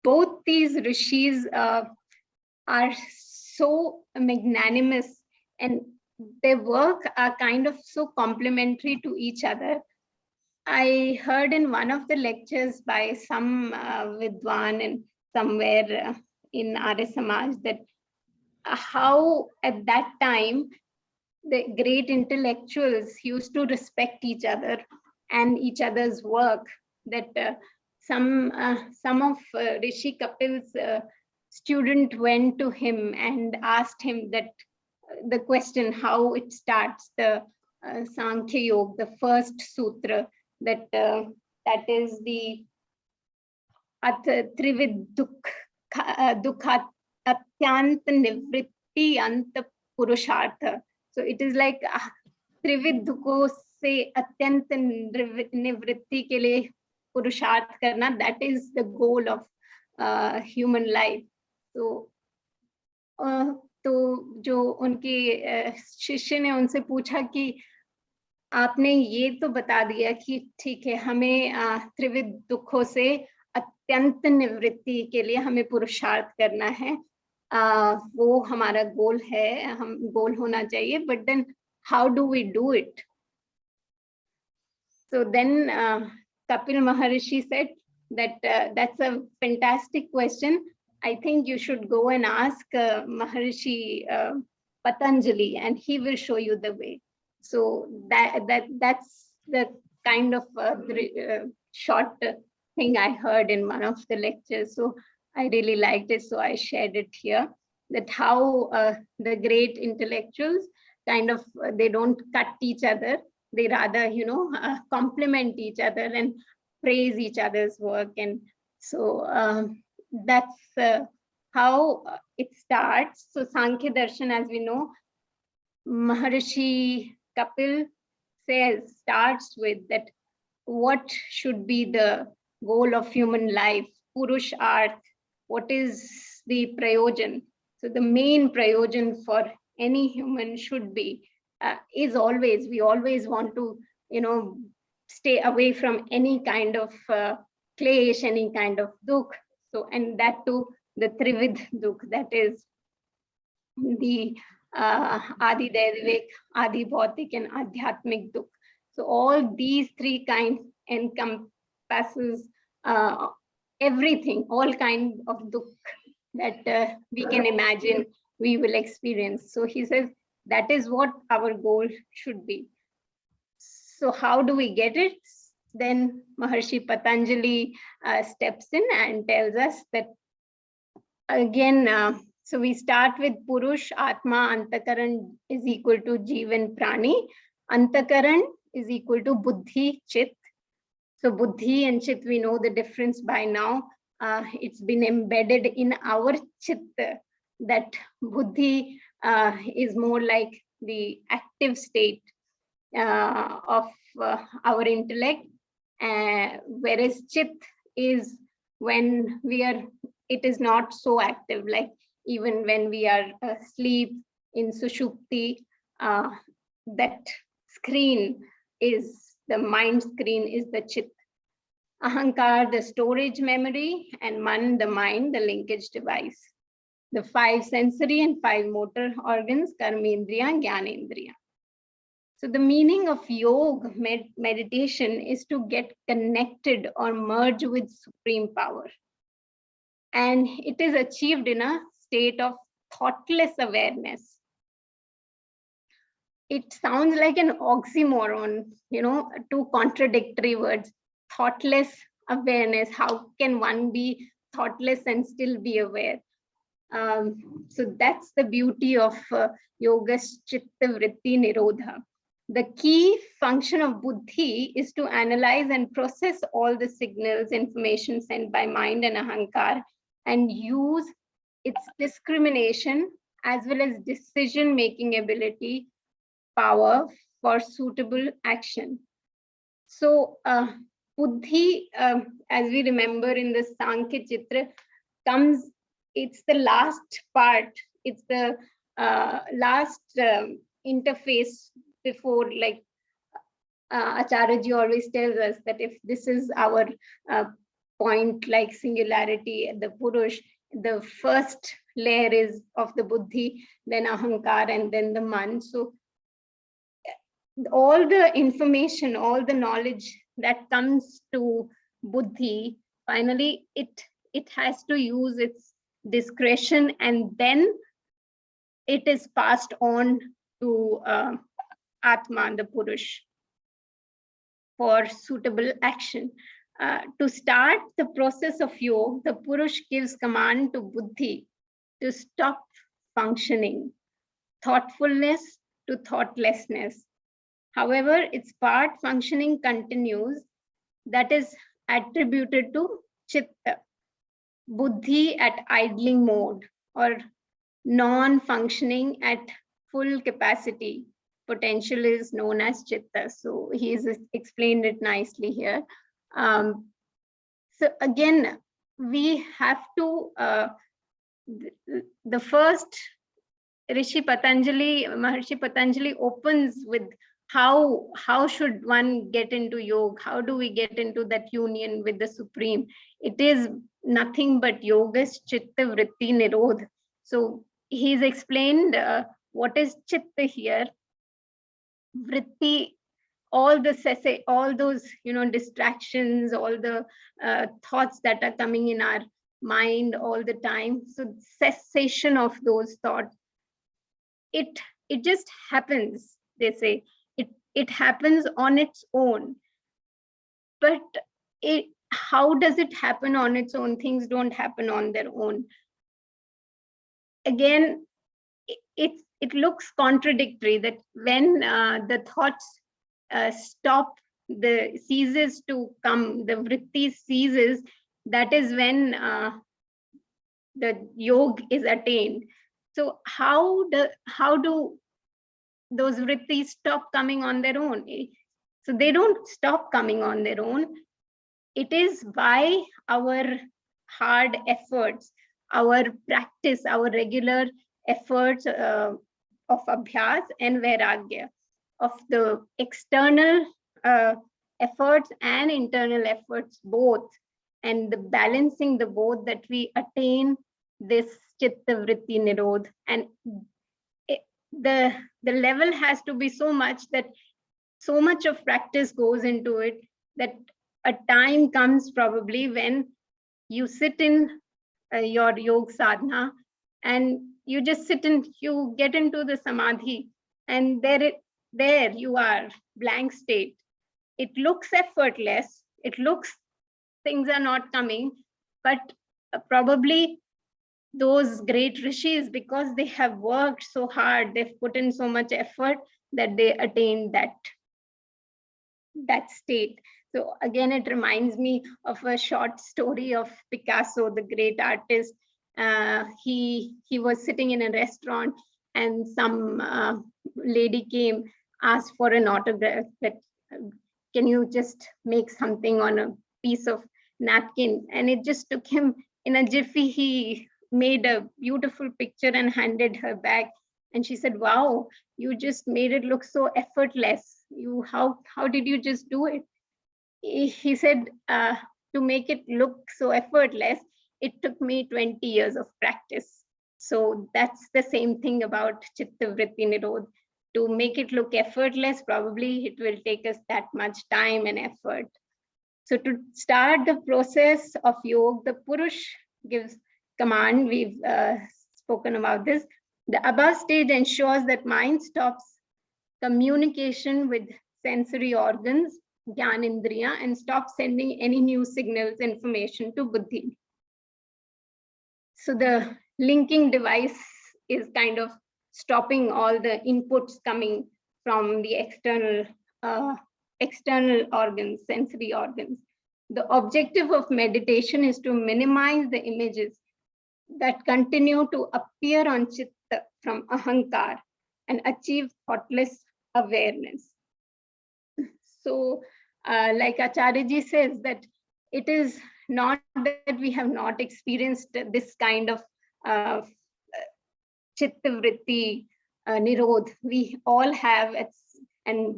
both these rishis are so magnanimous, and their work are kind of so complementary to each other. I heard in one of the lectures by some Vidwan and somewhere in Arya Samaj that how at that time the great intellectuals used to respect each other and each other's work. That some of Rishi Kapil's student went to him and asked him that the question how it starts, the Sankhya Yoga, the first sutra, that that is the Trivid Dukha Atyant Nivritti Anta Purushartha. So it is like त्रिविध दुखों से अत्यंत निवृत्ति के लिए पुरुषार्थ करना, that is the goal of human life. So तो जो उनके शिष्य ने उनसे पूछा कि आपने ये तो बता दिया कि ठीक है, हमें त्रिविध दुखों से अत्यंत निवृत्ति के लिए हमें पुरुषार्थ करना है, वो हमारा गोल है, हम गोल होना चाहिए, but then how do we do it? So then Kapil Maharishi said that that's a fantastic question. I think you should go and ask Maharishi Patanjali, and he will show you the way. So that's the kind of short thing I heard in one of the lectures. So I really liked it, so I shared it here. That how the great intellectuals kind of they don't cut each other, they rather complement each other and praise each other's work. And so that's how it starts. So Sankhya Darshan, as we know, Maharishi Kapil says, starts with that what should be the goal of human life, Purush Arth, what is the prayojan. So the main prayojan for any human should be is always, we always want to stay away from any kind of klesh, any kind of dukh. So, and that too the trividh dukh, that is the adi daivik, adi bhautik, and adhyatmik dukh. So all these three kinds encompasses everything, all kinds of dukh that we can imagine we will experience. So he says that is what our goal should be. So how do we get it? Then Maharshi Patanjali steps in and tells us that again, so we start with Purush, Atma, Antakaran is equal to Jivan, Prani. Antakaran is equal to Buddhi, Chit. So Buddhi and Chit, we know the difference by now. It's been embedded in our Chit, that Buddhi is more like the active state of our intellect, whereas Chit is when it is not so active, like even when we are asleep in Sushupti, that screen is the mind screen, is the Chit. Ahankar, the storage memory, and Man, the mind, the linkage device. The 5 sensory and 5 motor organs, Karmendriya, Gyanendriya. So the meaning of yoga meditation is to get connected or merge with supreme power. And it is achieved in a state of thoughtless awareness. It sounds like an oxymoron, two contradictory words. Thoughtless awareness, how can one be thoughtless and still be aware? So that's the beauty of Yoga's Chitta Vritti Nirodha. The key function of Buddhi is to analyze and process all the signals, information sent by mind and Ahankar, and use its discrimination as well as decision-making ability, power for suitable action. So Buddhi, as we remember in the Sankhya Chitra, comes, it's the last part, it's the last interface before, like Acharya ji always tells us that if this is our point like singularity, the Purush, the first layer is of the Buddhi, then Ahankar, and then the Man. So all the information, all the knowledge that comes to Buddhi, finally it has to use its discretion, and then it is passed on to Atman, the Purush, for suitable action. To start the process of yoga, the Purush gives command to Buddhi to stop functioning, thoughtfulness to thoughtlessness. However, its part functioning continues, that is attributed to Chitta, Buddhi at idling mode, or non-functioning at full capacity potential is known as Chitta. So he's explained it nicely here. So again, we have to, the first Maharishi Patanjali opens with how should one get into yoga? How do we get into that union with the Supreme? It is nothing but yogas chitta vritti nirodh. So he's explained what is chitta here. Vritti, all those distractions, all the thoughts that are coming in our mind all the time. So cessation of those thoughts. It just happens. They say it happens on its own. But how does it happen on its own? Things don't happen on their own. Again, it looks contradictory that when the thoughts stop, ceases to come, the vritti ceases, that is when the yoga is attained. So how do those vrittis stop coming on their own? So they don't stop coming on their own. It is by our hard efforts, our practice, our regular efforts of abhyas and vairagya, of the external efforts and internal efforts both, and the balancing the both, that we attain this chitta vritti nirodh. And the level has to be so much that so much of practice goes into it, that a time comes probably when you sit in your yoga sadhana and you just sit and you get into the samadhi, and there you are, blank state. It looks effortless, it looks things are not coming, but probably those great rishis, because they have worked so hard, they've put in so much effort, that they attain that state. So again, it reminds me of a short story of Picasso, the great artist. He was sitting in a restaurant, and some lady came, asked for an autograph, that can you just make something on a piece of napkin? And it just took him, in a jiffy, he made a beautiful picture and handed her back. And she said, wow, you just made it look so effortless. How did you just do it? He said, to make it look so effortless, it took me 20 years of practice. So that's the same thing about chitta vritti nirodh. To make it look effortless, probably it will take us that much time and effort. So to start the process of yoga, the Purush gives command. We've spoken about this. The above stage ensures that mind stops communication with sensory organs, Gyanendriya, and stops sending any new signals, information to Buddhi. So the linking device is kind of stopping all the inputs coming from the external organs, sensory organs. The objective of meditation is to minimize the images that continue to appear on chitta from ahankar and achieve thoughtless awareness. So like Acharya says, that it is not that we have not experienced this kind of chitta vritti nirodh. We all have And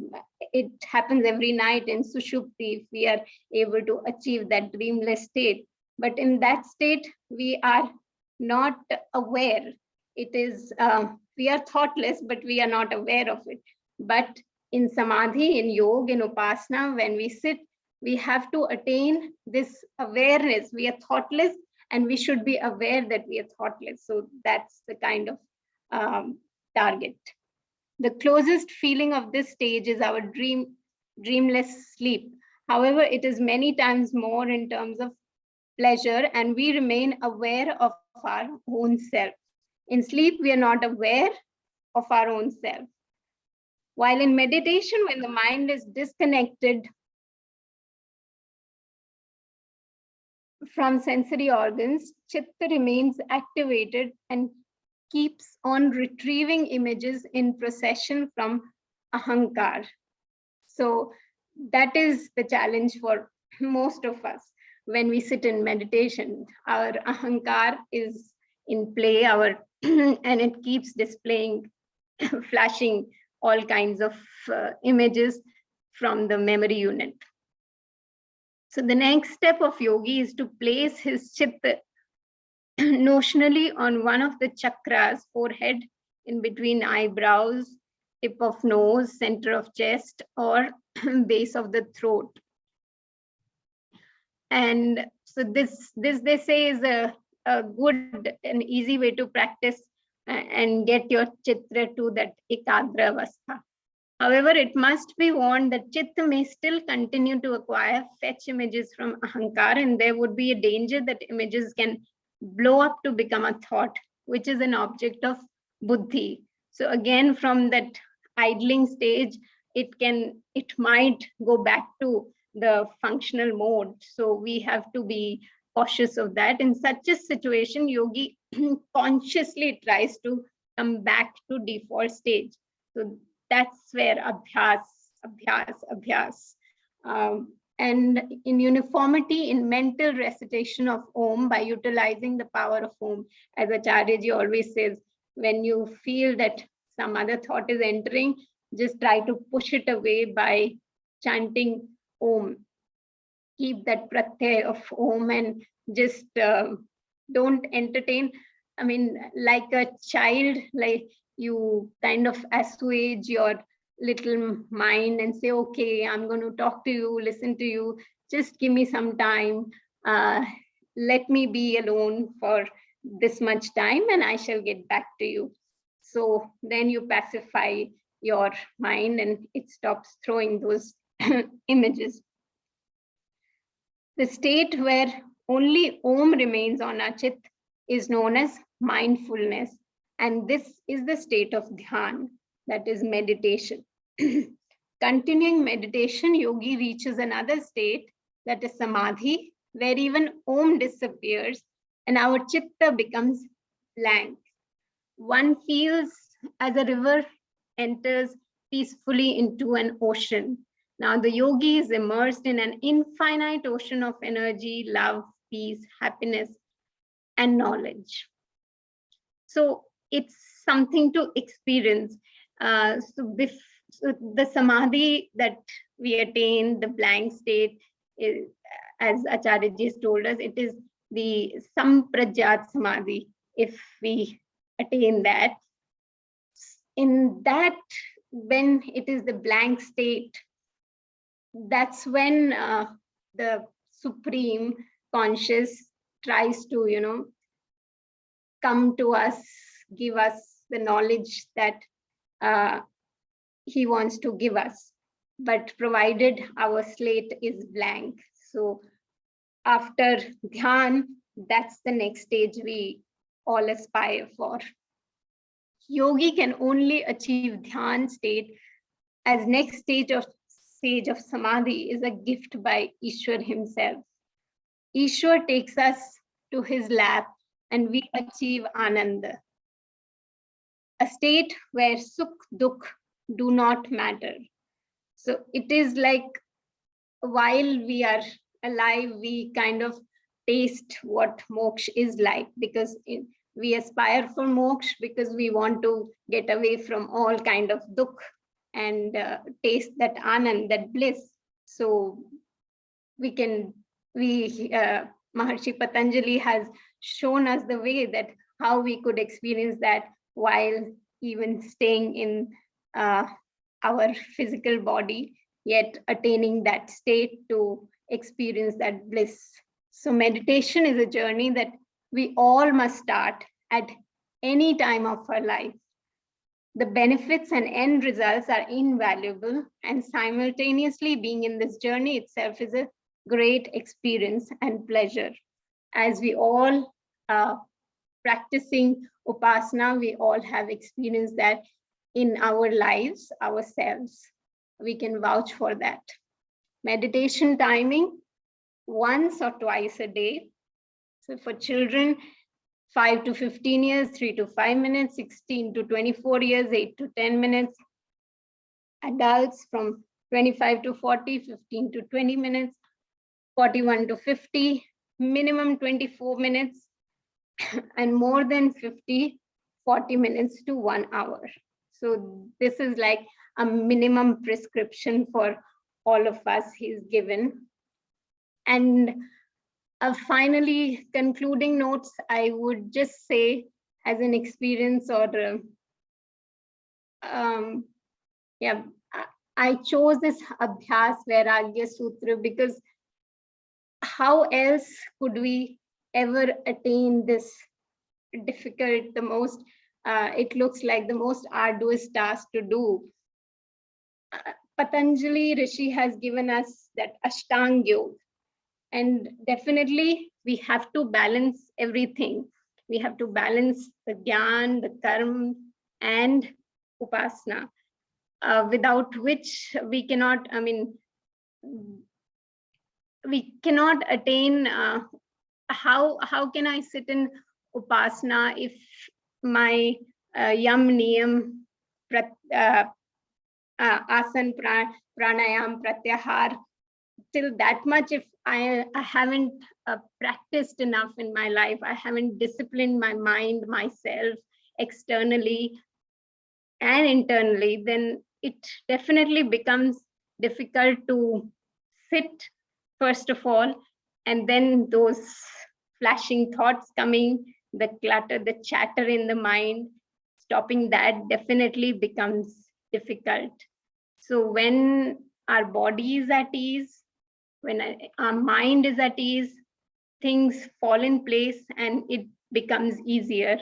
it happens every night in Sushupti if we are able to achieve that dreamless state. But in that state, we are not aware. It is, we are thoughtless, but we are not aware of it. But in Samadhi, in Yoga, in Upasana, when we sit, we have to attain this awareness. We are thoughtless, and we should be aware that we are thoughtless. So that's the kind of target. The closest feeling of this stage is our dreamless sleep. However, it is many times more in terms of pleasure, and we remain aware of our own self. In sleep, we are not aware of our own self. While in meditation, when the mind is disconnected from sensory organs, chitta remains activated and keeps on retrieving images in procession from ahankar. So that is the challenge for most of us. When we sit in meditation, our ahankar is in play, and it keeps displaying, flashing all kinds of images from the memory unit. So the next step of yogi is to place his chitta notionally on one of the chakras, forehead, in between eyebrows, tip of nose, center of chest, or base of the throat. And so this they say is a good and easy way to practice and get your chitra to that ekadra avastha. However, it must be warned that chitta may still continue to acquire fetch images from ahankar, and there would be a danger that images can blow up to become a thought, which is an object of buddhi. So again, from that idling stage, it might go back to the functional mode. So we have to be cautious of that. In such a situation, yogi consciously tries to come back to default stage. So that's where abhyas. And in uniformity in mental recitation of Om by utilizing the power of Om. As Acharyaji always says, when you feel that some other thought is entering, just try to push it away by chanting Om. Keep that pratyay of Om and just don't entertain. I mean, like a child, like you kind of assuage your little mind and say, okay, I'm going to talk to you, listen to you, just give me some time. Let me be alone for this much time and I shall get back to you. So then you pacify your mind and it stops throwing those images. The state where only Om remains on our chit is known as mindfulness. And this is the state of dhyan, that is meditation. Continuing meditation, yogi reaches another state, that is samadhi, where even Om disappears and our chitta becomes blank. One feels as a river enters peacefully into an ocean. Now the yogi is immersed in an infinite ocean of energy, love, peace, happiness, and knowledge. So it's something to experience. So the samadhi that we attain, the blank state, is, as Acharyaji has told us, it is the samprajat samadhi. If we attain that, in that, when it is the blank state, that's when the supreme conscious tries to, come to us, give us the knowledge that he wants to give us, but provided our slate is blank. So after dhyan, that's the next stage we all aspire for. Yogi can only achieve dhyan state as next stage of samadhi is a gift by Ishwar himself. Ishwar takes us to his lap and we achieve ananda, a state where sukh dukh do not matter. So it is like while we are alive, we kind of taste what moksha is like, because we aspire for moksha because we want to get away from all kind of dukh and taste that anand, that bliss. So Maharshi Patanjali has shown us the way that how we could experience that while even staying in our physical body, yet attaining that state to experience that bliss. So meditation is a journey that we all must start at any time of our life. The benefits and end results are invaluable, and simultaneously being in this journey itself is a great experience and pleasure. As we all practicing Upasana, we all have experienced that in our lives ourselves. We can vouch for that. Meditation timing, once or twice a day. So for children, 5 to 15 years, 3 to 5 minutes, 16 to 24 years, 8 to 10 minutes. Adults from 25 to 40, 15 to 20 minutes, 41 to 50, minimum 24 minutes, and more than 50, 40 minutes to 1 hour. So this is like a minimum prescription for all of us he's given. And finally, concluding notes, I would just say as an experience or I chose this Abhyas Vairagya Sutra because how else could we ever attain this difficult, the most, it looks like the most arduous task to do. Patanjali Rishi has given us that Ashtanga Yoga, and definitely we have to balance everything. We have to balance the Gyan, the Karma, and Upasana, without which we cannot, we cannot attain. How can I sit in Upasana if my yam niyam asan pranayam pratyahar, till that much, if I haven't practiced enough in my life, I haven't disciplined my mind, myself, externally and internally, then it definitely becomes difficult to sit, first of all, and then those flashing thoughts coming, the clutter, the chatter in the mind, stopping that definitely becomes difficult. So when our body is at ease, when our mind is at ease, things fall in place and it becomes easier.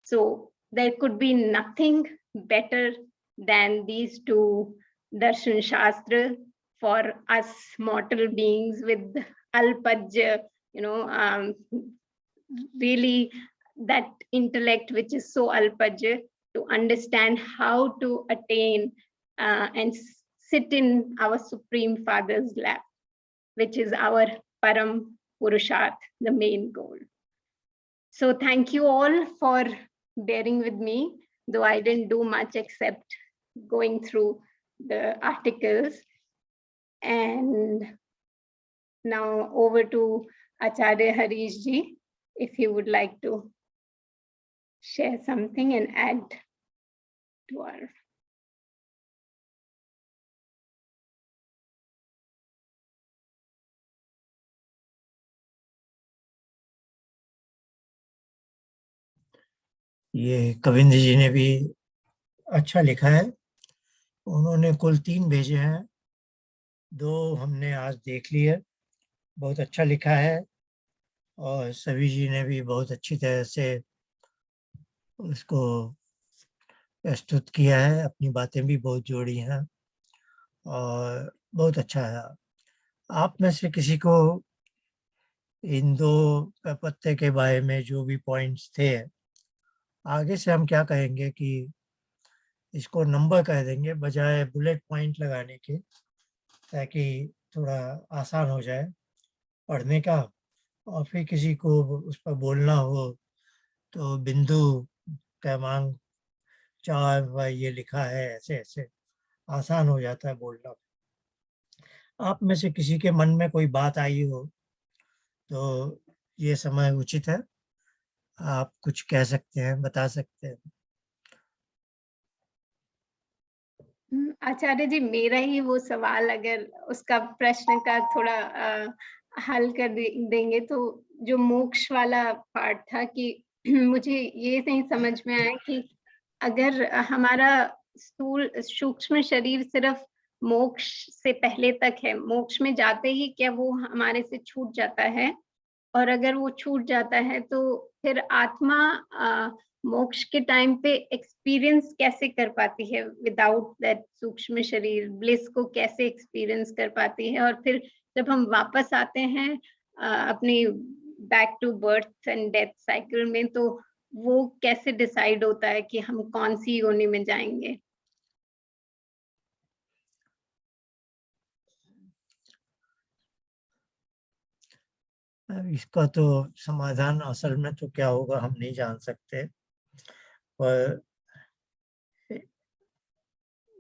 So there could be nothing better than these two Darshan Shastra for us mortal beings with Alpajya, really that intellect which is so Alpajya, to understand how to attain and sit in our Supreme Father's lap, which is our Param Purusharth, the main goal. So thank you all for bearing with me, though I didn't do much except going through the articles. And now over to Acharya Harish Ji, if he would like to share something and add to our. ये कविंद्र जी ने भी अच्छा लिखा है। उन्होंने कुल 3 भेजे हैं, 2 हमने आज देख लिए। बहुत अच्छा लिखा है और सभी जी ने भी बहुत अच्छी तरह से उसको प्रस्तुत किया है, अपनी बातें भी बहुत जोड़ी हैं और बहुत अच्छा है। आप में से किसी को इन 2 पत्ते के बारे में जो भी पॉइंट्स थे, आगे से हम क्या कहेंगे कि इसको नंबर कर देंगे बजाय बुलेट पॉइंट लगाने के, ताकि थोड़ा आसान हो जाए पढ़ने का। और फिर किसी को उस पर बोलना हो तो बिंदु क्रमांक 4 पर ये लिखा है, ऐसे ऐसे आसान हो जाता है बोलना। आप में से किसी के मन में कोई बात आई हो तो ये समय उचित है, आप कुछ कह सकते हैं, बता सकते हैं। आचार्य जी, मेरा ही वो सवाल, अगर उसका प्रश्न का थोड़ा हल कर देंगे तो, जो मोक्ष वाला पार्ट था कि मुझे ये नहीं समझ में आया कि अगर हमारा स्थूल सूक्ष्म शरीर सिर्फ मोक्ष से पहले तक है, मोक्ष में जाते ही क्या वो हमारे से छूट जाता है? और अगर वो छूट जाता है तो फिर आत्मा मोक्ष के टाइम पे एक्सपीरियंस कैसे कर पाती है विदाउट दैट सूक्ष्म शरीर? ब्लिस को कैसे एक्सपीरियंस कर पाती है? और फिर जब हम वापस आते हैं अपनी back to birth and death cycle में, तो वो कैसे डिसाइड होता है कि हम कौन सी योनि में जाएंगे? अब इसका तो समाधान असल में तो क्या होगा हम नहीं जान सकते, पर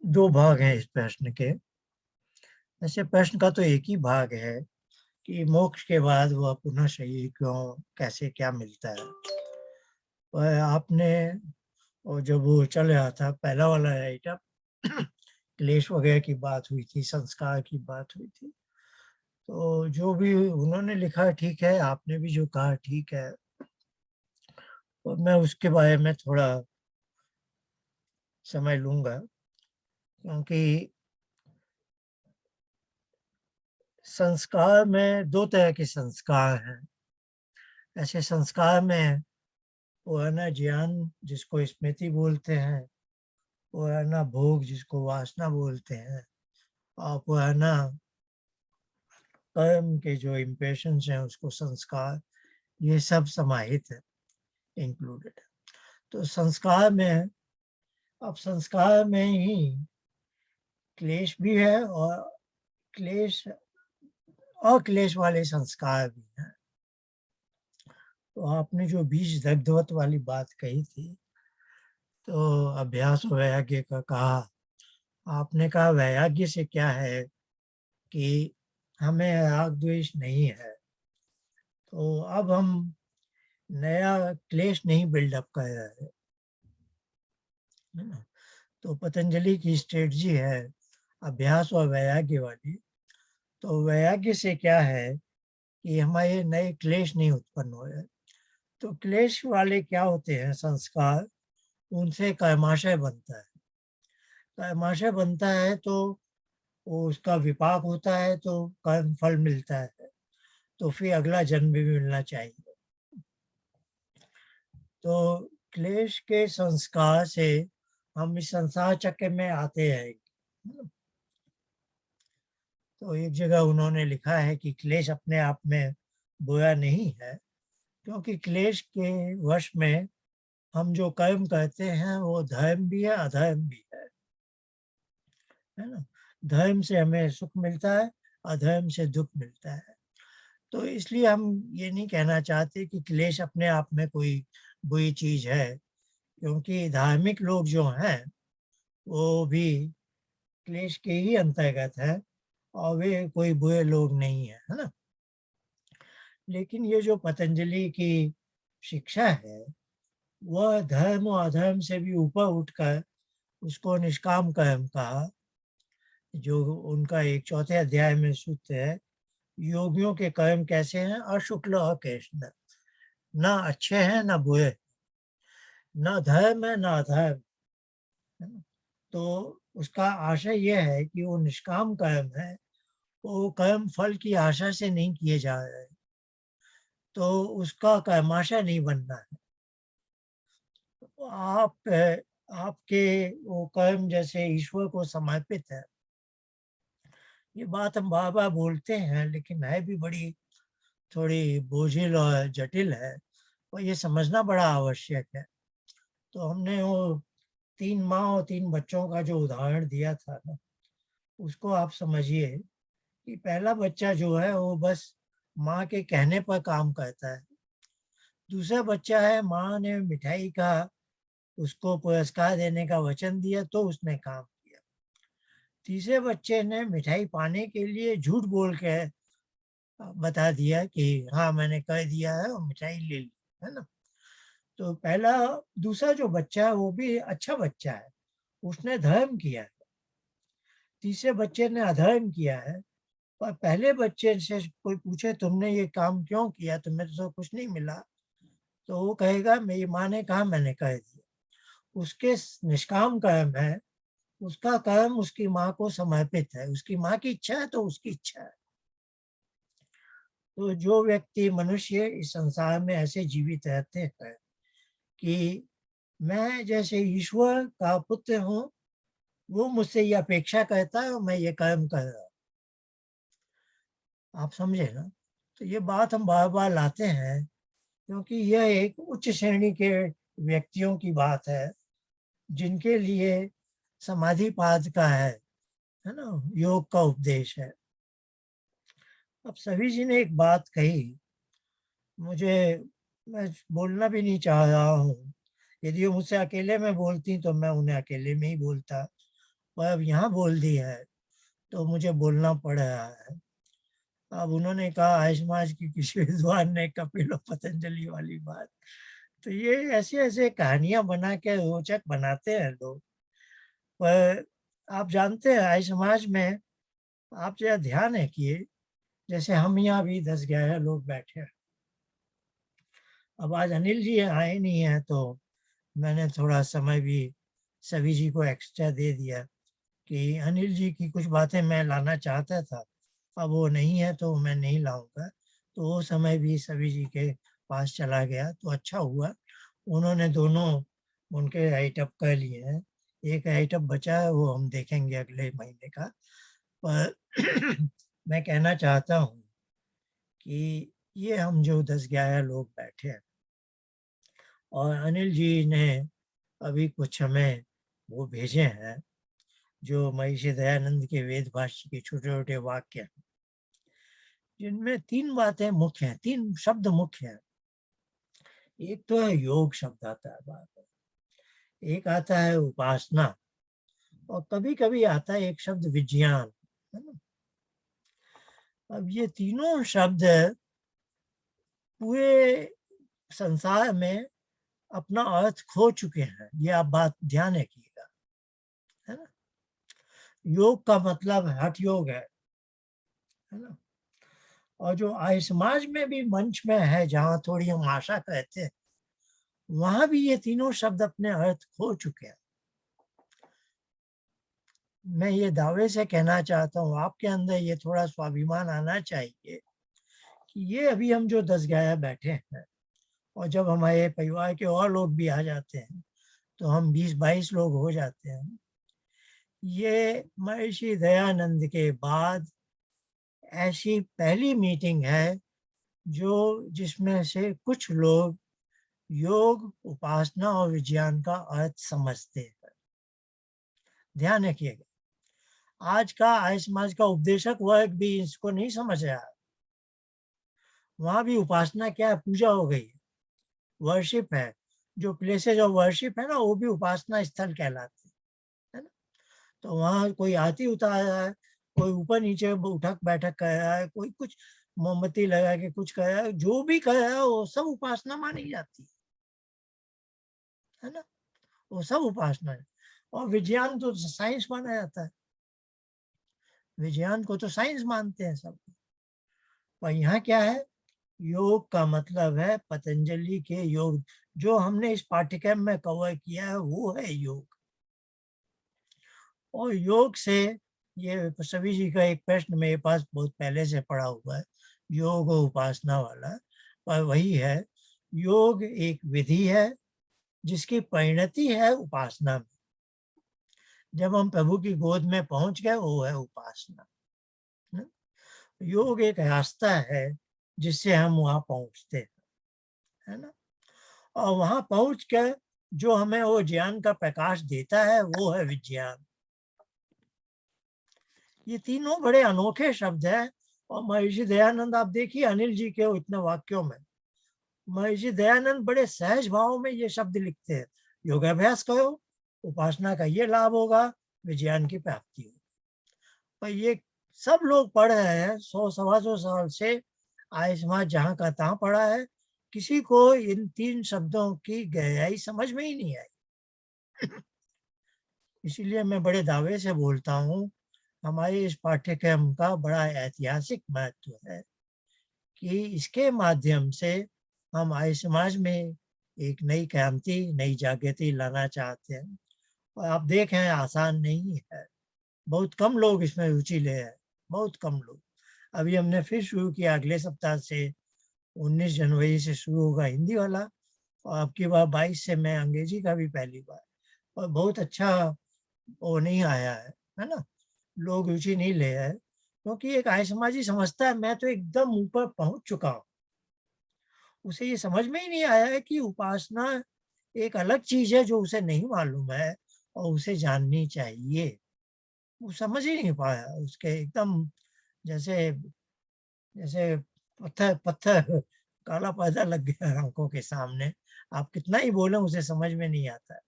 दो भाग हैं इस प्रश्न के। ऐसे प्रश्न का तो एक ही भाग है कि मोक्ष के बाद वह पुनः शरीर क्यों, कैसे, क्या मिलता है। पर आपने, और जब वो चल रहा था पहला वाला आइटम, क्लेश वगैरह की बात हुई थी, संस्कार की बात हुई थी, तो जो भी उन्होंने लिखा ठीक है, आपने भी जो कहा ठीक है, और मैं उसके बारे में थोड़ा समय लूंगा, क्योंकि संस्कार में दो तरह के संस्कार हैं। ऐसे संस्कार में पुराना ज्ञान जिसको स्मृति बोलते हैं, पुराना भोग जिसको वासना बोलते हैं, और पुराना कर्म के जो इम्प्रेशंस हैं उसको संस्कार, ये सब समाहित है, इंक्लूडेड है। तो संस्कार में, अब संस्कार में ही क्लेश भी है और क्लेश, अक्लेश वाले संस्कार भी हैं। तो आपने जो बीज दग्धवत वाली बात कही थी, तो अभ्यास और वैराग्य का कहा, आपने कहा वैराग्य से क्या है कि हमें राग द्वेष नहीं है, तो अब हम नया क्लेश नहीं बिल्डअप कर रहे हैं, है ना। तो पतंजलि की स्ट्रेटजी है अभ्यास और वैराग्य वाली। तो वैराग्य से क्या है कि हमारे नए क्लेश नहीं उत्पन्न हो रहे। तो क्लेश वाले क्या होते हैं संस्कार, उनसे कर्माशय बनता है। कर्माशय बनता है तो वो उसका विपाक होता है, तो कर्म फल मिलता है, तो फिर अगला जन्म भी मिलना चाहिए। तो क्लेश के संस्कार से हम इस संसार चक्र में आते हैं। तो एक जगह उन्होंने लिखा है कि क्लेश अपने आप में बुरा नहीं है, क्योंकि क्लेश के वश में हम जो कर्म करते हैं वो धर्म भी है, अधर्म भी है ना। धर्म से हमें सुख मिलता है, अधर्म से दुख मिलता है। तो इसलिए हम ये नहीं कहना चाहते कि क्लेश अपने आप में कोई बुरी चीज है, क्योंकि धार्मिक लोग जो हैं वो भी क्लेश के ही अंतर्गत है, और वे कोई बुरे लोग नहीं है ना। लेकिन ये जो पतंजलि की शिक्षा है, वह धर्म और अधर्म से भी ऊपर उठकर उसको निष्काम कर्म कहा, जो उनका एक चौथे अध्याय में सूत्र है, योगियों के कर्म कैसे हैं, अशुक्ल और कृष्ण, ना अच्छे हैं ना बुरे, ना धर्म है ना अधर्म, है ना। तो उसका आशय यह है कि वो निष्काम कर्म है, वो कर्म फल की आशा से नहीं किए जा रहे, तो उसका कर्माशय नहीं बनना है। तो आपके वो कर्म जैसे ईश्वर को समर्पित है, ये बात हम बार बार बोलते हैं, लेकिन है भी बड़ी थोड़ी बोझिल और जटिल है, और ये समझना बड़ा आवश्यक है। तो हमने वो 3 माँ और 3 बच्चों का जो उदाहरण दिया था ना, उसको आप समझिए कि पहला बच्चा जो है वो बस माँ के कहने पर काम करता है। दूसरा बच्चा है, माँ ने मिठाई का उसको पुरस्कार देने का वचन दिया तो उसने काम किया। तीसरे बच्चे ने मिठाई पाने के लिए झूठ बोल के बता दिया कि हाँ मैंने कर दिया है और मिठाई ले ली, है ना। तो पहला, दूसरा जो बच्चा है वो भी अच्छा बच्चा है, उसने धर्म किया है, तीसरे बच्चे ने अध्ययन किया है और पहले बच्चे से कोई पूछे तुमने ये काम क्यों किया, तुम्हें तो कुछ नहीं मिला, तो वो कहेगा मेरी माँ ने कहा मैंने कह दिया। उसके निष्काम कर्म है, उसका कर्म उसकी माँ को समर्पित है, उसकी माँ की इच्छा है तो उसकी इच्छा है। तो जो व्यक्ति मनुष्य इस संसार में ऐसे जीवित रहते हैं कि मैं जैसे ईश्वर का पुत्र हूँ, वो मुझसे ये अपेक्षा करता है और मैं ये कर्म कर रहा हूँ। आप समझे ना? तो ये बात हम बार बार लाते हैं क्योंकि यह एक उच्च श्रेणी के व्यक्तियों की बात है जिनके लिए समाधि पाद का है ना, योग का उपदेश है। अब सभी जी ने एक बात कही, मुझे, मैं बोलना भी नहीं चाह रहा हूँ। यदि वो मुझसे अकेले में बोलती तो मैं उन्हें अकेले में ही बोलता, पर अब यहाँ बोल दी है तो मुझे बोलना पड़ रहा है। अब उन्होंने कहा आर्य समाज की किसी विद्वान ने कपिल और पतंजलि वाली बात, तो ये ऐसे ऐसे कहानियां बना के रोचक बनाते हैं लोग। पर आप जानते हैं आर्य समाज में, आप जरा ध्यान है किए, जैसे हम यहाँ भी 10-11 लोग बैठे हैं। अब आज अनिल जी आए नहीं है तो मैंने थोड़ा समय भी सभी जी को एक्स्ट्रा दे दिया कि अनिल जी की कुछ बातें मैं लाना चाहता था, अब वो नहीं है तो मैं नहीं लाऊंगा। तो वो समय भी सभी जी के पास चला गया तो अच्छा हुआ, उन्होंने दोनों उनके राइटअप कर लिए हैं। एक राइटअप बचा है वो हम देखेंगे अगले महीने का। पर मैं कहना चाहता हूँ कि ये हम जो 10-11 लोग बैठे हैं और अनिल जी ने अभी कुछ हमें वो भेजे हैं जो महर्षि दयानंद के वेद भाष्य के छोटे छोटे वाक्य हैं, जिनमें 3 बातें मुख्य हैं, 3 शब्द मुख्य हैं। एक तो है योग शब्द आता है बात, एक आता है उपासना, और कभी कभी आता है एक शब्द विज्ञान, है ना। अब ये तीनों शब्द पूरे संसार में अपना अर्थ खो चुके हैं, ये आप बात ध्यान रखिएगा, है ना। योग का मतलब हठ योग है ना। और जो आर्य समाज में भी मंच में है जहाँ थोड़ी हम आशा कहते हैं, वहां भी ये तीनों शब्द अपने अर्थ खो चुके हैं। मैं ये दावे से कहना चाहता हूँ, आपके अंदर ये थोड़ा स्वाभिमान आना चाहिए कि ये अभी हम जो 10-11 बैठे हैं, और जब हमारे परिवार के और लोग भी आ जाते हैं तो हम 20-22 लोग हो जाते हैं। ये महर्षि दयानंद के बाद ऐसी पहली मीटिंग है जो जिसमें से कुछ लोग योग, उपासना और विज्ञान का अर्थ समझते हैं। ध्यान रखिएगा, आज का आर्य समाज का उपदेशक वर्ग भी इसको नहीं समझ रहा है। वहां भी उपासना क्या है, पूजा हो गई, वर्शिप है। जो प्लेसेज ऑफ वर्शिप है ना, वो भी उपासना स्थल कहलाते है ना। तो वहाँ कोई आरती उतार रहा है, कोई ऊपर नीचे उठक बैठक कर रहा है, कोई कुछ मोमबत्ती लगा के कुछ कर रहा है, जो भी कर रहा है वो सब उपासना मानी जाती है ना। वो सब उपासना है। और विज्ञान तो साइंस माना जाता है, विज्ञान को तो साइंस मानते हैं सब। और यहाँ क्या है, योग का मतलब है पतंजलि के योग, जो हमने इस पाठ्यक्रम में कवर किया है वो है योग। और योग से, ये सभी जी का एक प्रश्न मेरे पास बहुत पहले से पड़ा हुआ है, योग और उपासना वाला, पर वही है, योग एक विधि है जिसकी परिणति है उपासना में। जब हम प्रभु की गोद में पहुंच गए वो है उपासना। योग एक रास्ता है जिससे हम वहां पहुंचते हैं, है ना। और वहां पहुंच कर जो हमें वो ज्ञान का प्रकाश देता है वो है विज्ञान। ये तीनों बड़े अनोखे शब्द हैं। और महर्षि दयानंद, आप देखिए अनिल जी के इतने वाक्यों में, महर्षि दयानंद बड़े सहज भाव में ये शब्द लिखते हैं, योगाभ्यास करो, उपासना का ये लाभ होगा, विज्ञान की प्राप्ति होगी। पर ये सब लोग पढ़ रहे हैं, 100-125 साल से आर्य समाज जहाँ का तहाँ पढ़ा है, किसी को इन 3 शब्दों की गहराई समझ में ही नहीं आई। इसीलिए मैं बड़े दावे से बोलता हूँ, हमारे इस पाठ्यक्रम का बड़ा ऐतिहासिक महत्व है कि इसके माध्यम से हम आर्य समाज में एक नई क्रांति, नई जागृति लाना चाहते हैं। और आप देखें, आसान नहीं है, बहुत कम लोग इसमें रुचि ले हैं, बहुत कम लोग। अभी हमने फिर शुरू किया, अगले सप्ताह से 19 जनवरी से शुरू होगा हिंदी वाला, और आपकी बार 22 से मैं अंग्रेजी का भी पहली बार, और बहुत अच्छा वो नहीं आया है ना, लोग रुचि नहीं ले रहे, क्योंकि एक आर्य समाजी समझता है मैं तो एकदम ऊपर पहुंच चुका हूँ। उसे ये समझ में ही नहीं आया है कि उपासना एक अलग चीज है जो उसे नहीं मालूम है और उसे जाननी चाहिए। वो समझ ही नहीं पाया, उसके एकदम जैसे जैसे पत्थर पत्थर काला पर्दा लग गया आंखों के सामने, आप कितना ही बोले उसे समझ में नहीं आता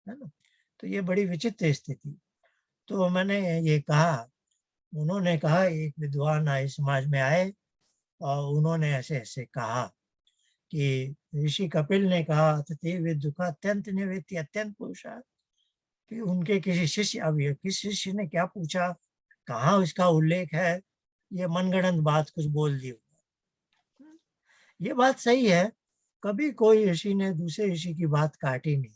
है ना। तो ये बड़ी विचित्र स्थिति। तो मैंने ये कहा, उन्होंने कहा, एक विद्वान आए समाज में आए और उन्होंने ऐसे ऐसे कहा कि ऋषि कपिल ने कहा तथे विदुखा अत्यंत निवृत्ति अत्यंत पुरुषा, कि उनके किसी शिष्य, अब किस शिष्य ने क्या पूछा, कहाँ उसका उल्लेख है, ये मनगढ़ंत बात कुछ बोल दी। ये बात सही है, कभी कोई ऋषि ने दूसरे ऋषि की बात काटी नहीं,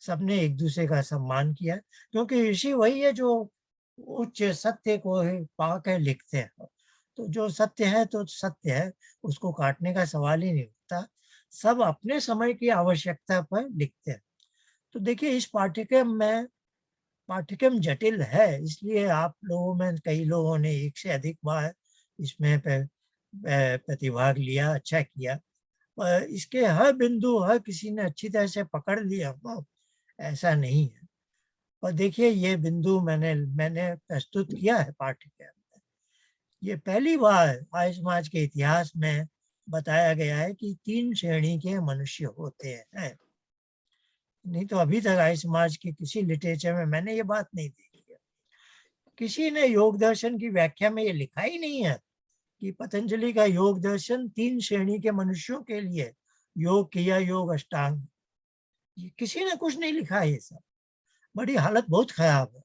सबने एक दूसरे का सम्मान किया, क्योंकि ऋषि वही है जो उच्च सत्य को पाकर लिखते हैं। तो जो सत्य है तो सत्य है, उसको काटने का सवाल ही नहीं उठता, सब अपने समय की आवश्यकता पर लिखते हैं। तो देखिए, इस पाठ्यक्रम जटिल है, इसलिए आप लोगों में कई लोगों ने एक से अधिक बार इसमें प्रतिभाग लिया, अच्छा किया। पर इसके हर बिंदु हर किसी ने अच्छी तरह से पकड़ लिया हो, ऐसा नहीं है। और देखिए, ये बिंदु मैंने प्रस्तुत किया है पाठ्यक्रम में। ये पहली बार आर्य समाज के इतिहास में बताया गया है कि 3 श्रेणी के मनुष्य होते हैं। नहीं तो अभी तक आर्य समाज के किसी लिटरेचर में मैंने ये बात नहीं देखी है। किसी ने योग दर्शन की व्याख्या में ये लिखा ही नहीं है कि पतंजलि का योग दर्शन 3 श्रेणी के मनुष्यों के लिए, योग क्रिया योग अष्टांग, किसी ने कुछ नहीं लिखा है। ये सब बड़ी हालत बहुत खराब है।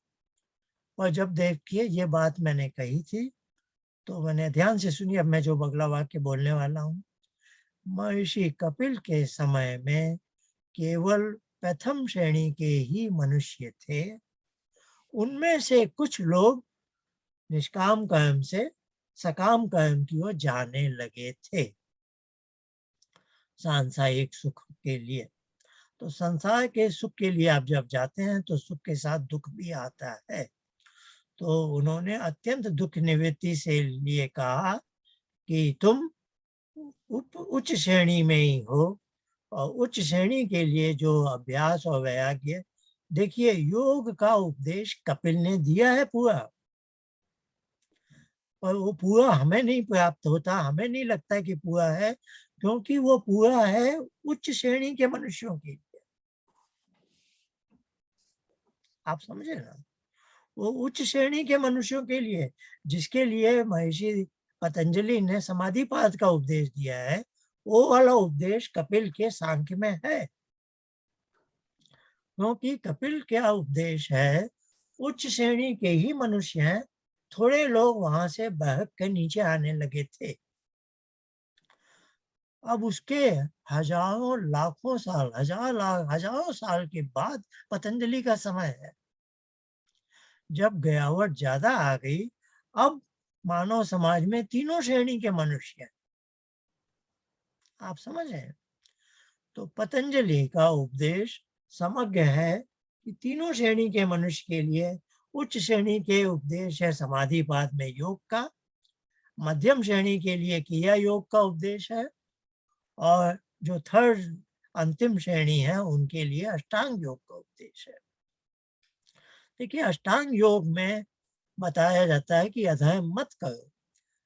और जब देखिए ये बात मैंने कही थी तो मैंने ध्यान से सुनी, अब मैं जो अगला वाक्य बोलने वाला हूँ। महर्षि कपिल के समय में केवल प्रथम श्रेणी के ही मनुष्य थे, उनमें से कुछ लोग निष्काम कर्म से सकाम कर्म की ओर जाने लगे थे सांसारिक सुख के लिए। तो संसार के सुख के लिए आप जब जाते हैं तो सुख के साथ दुख भी आता है। तो उन्होंने अत्यंत दुख निवृत्ति से लिए कहा कि तुम उच्च श्रेणी में ही हो, और उच्च श्रेणी के लिए जो अभ्यास और वैराग्य, देखिए योग का उपदेश कपिल ने दिया है पूरा, और वो पूरा हमें नहीं प्राप्त होता, हमें नहीं लगता कि पूरा है, क्योंकि वो पूरा है उच्च श्रेणी के मनुष्यों के लिए। आप समझे ना, वो उच्च श्रेणी के मनुष्यों के लिए, जिसके लिए महर्षि पतंजलि ने समाधिपाद का उपदेश दिया है, वो वाला उपदेश कपिल के सांख्य में है। क्योंकि कपिल क्या उपदेश है, उच्च श्रेणी के ही मनुष्य हैं, थोड़े लोग वहां से बहक कर नीचे आने लगे थे। अब उसके हजारों लाखों साल, हजारों साल के बाद पतंजलि का समय है, जब गिरावट ज्यादा आ गई, अब मानव समाज में तीनों श्रेणी के मनुष्य हैं। आप समझ रहे हैं? तो पतंजलि का उपदेश समग्र है कि तीनों श्रेणी के मनुष्य के लिए उच्च श्रेणी के उपदेश है समाधिपाद में योग का, मध्यम श्रेणी के लिए क्रिया योग का उपदेश है, और जो थर्ड अंतिम श्रेणी है उनके लिए अष्टांग योग का उपदेश है। देखिए, अष्टांग योग में बताया जाता है कि अधर्म मत करो।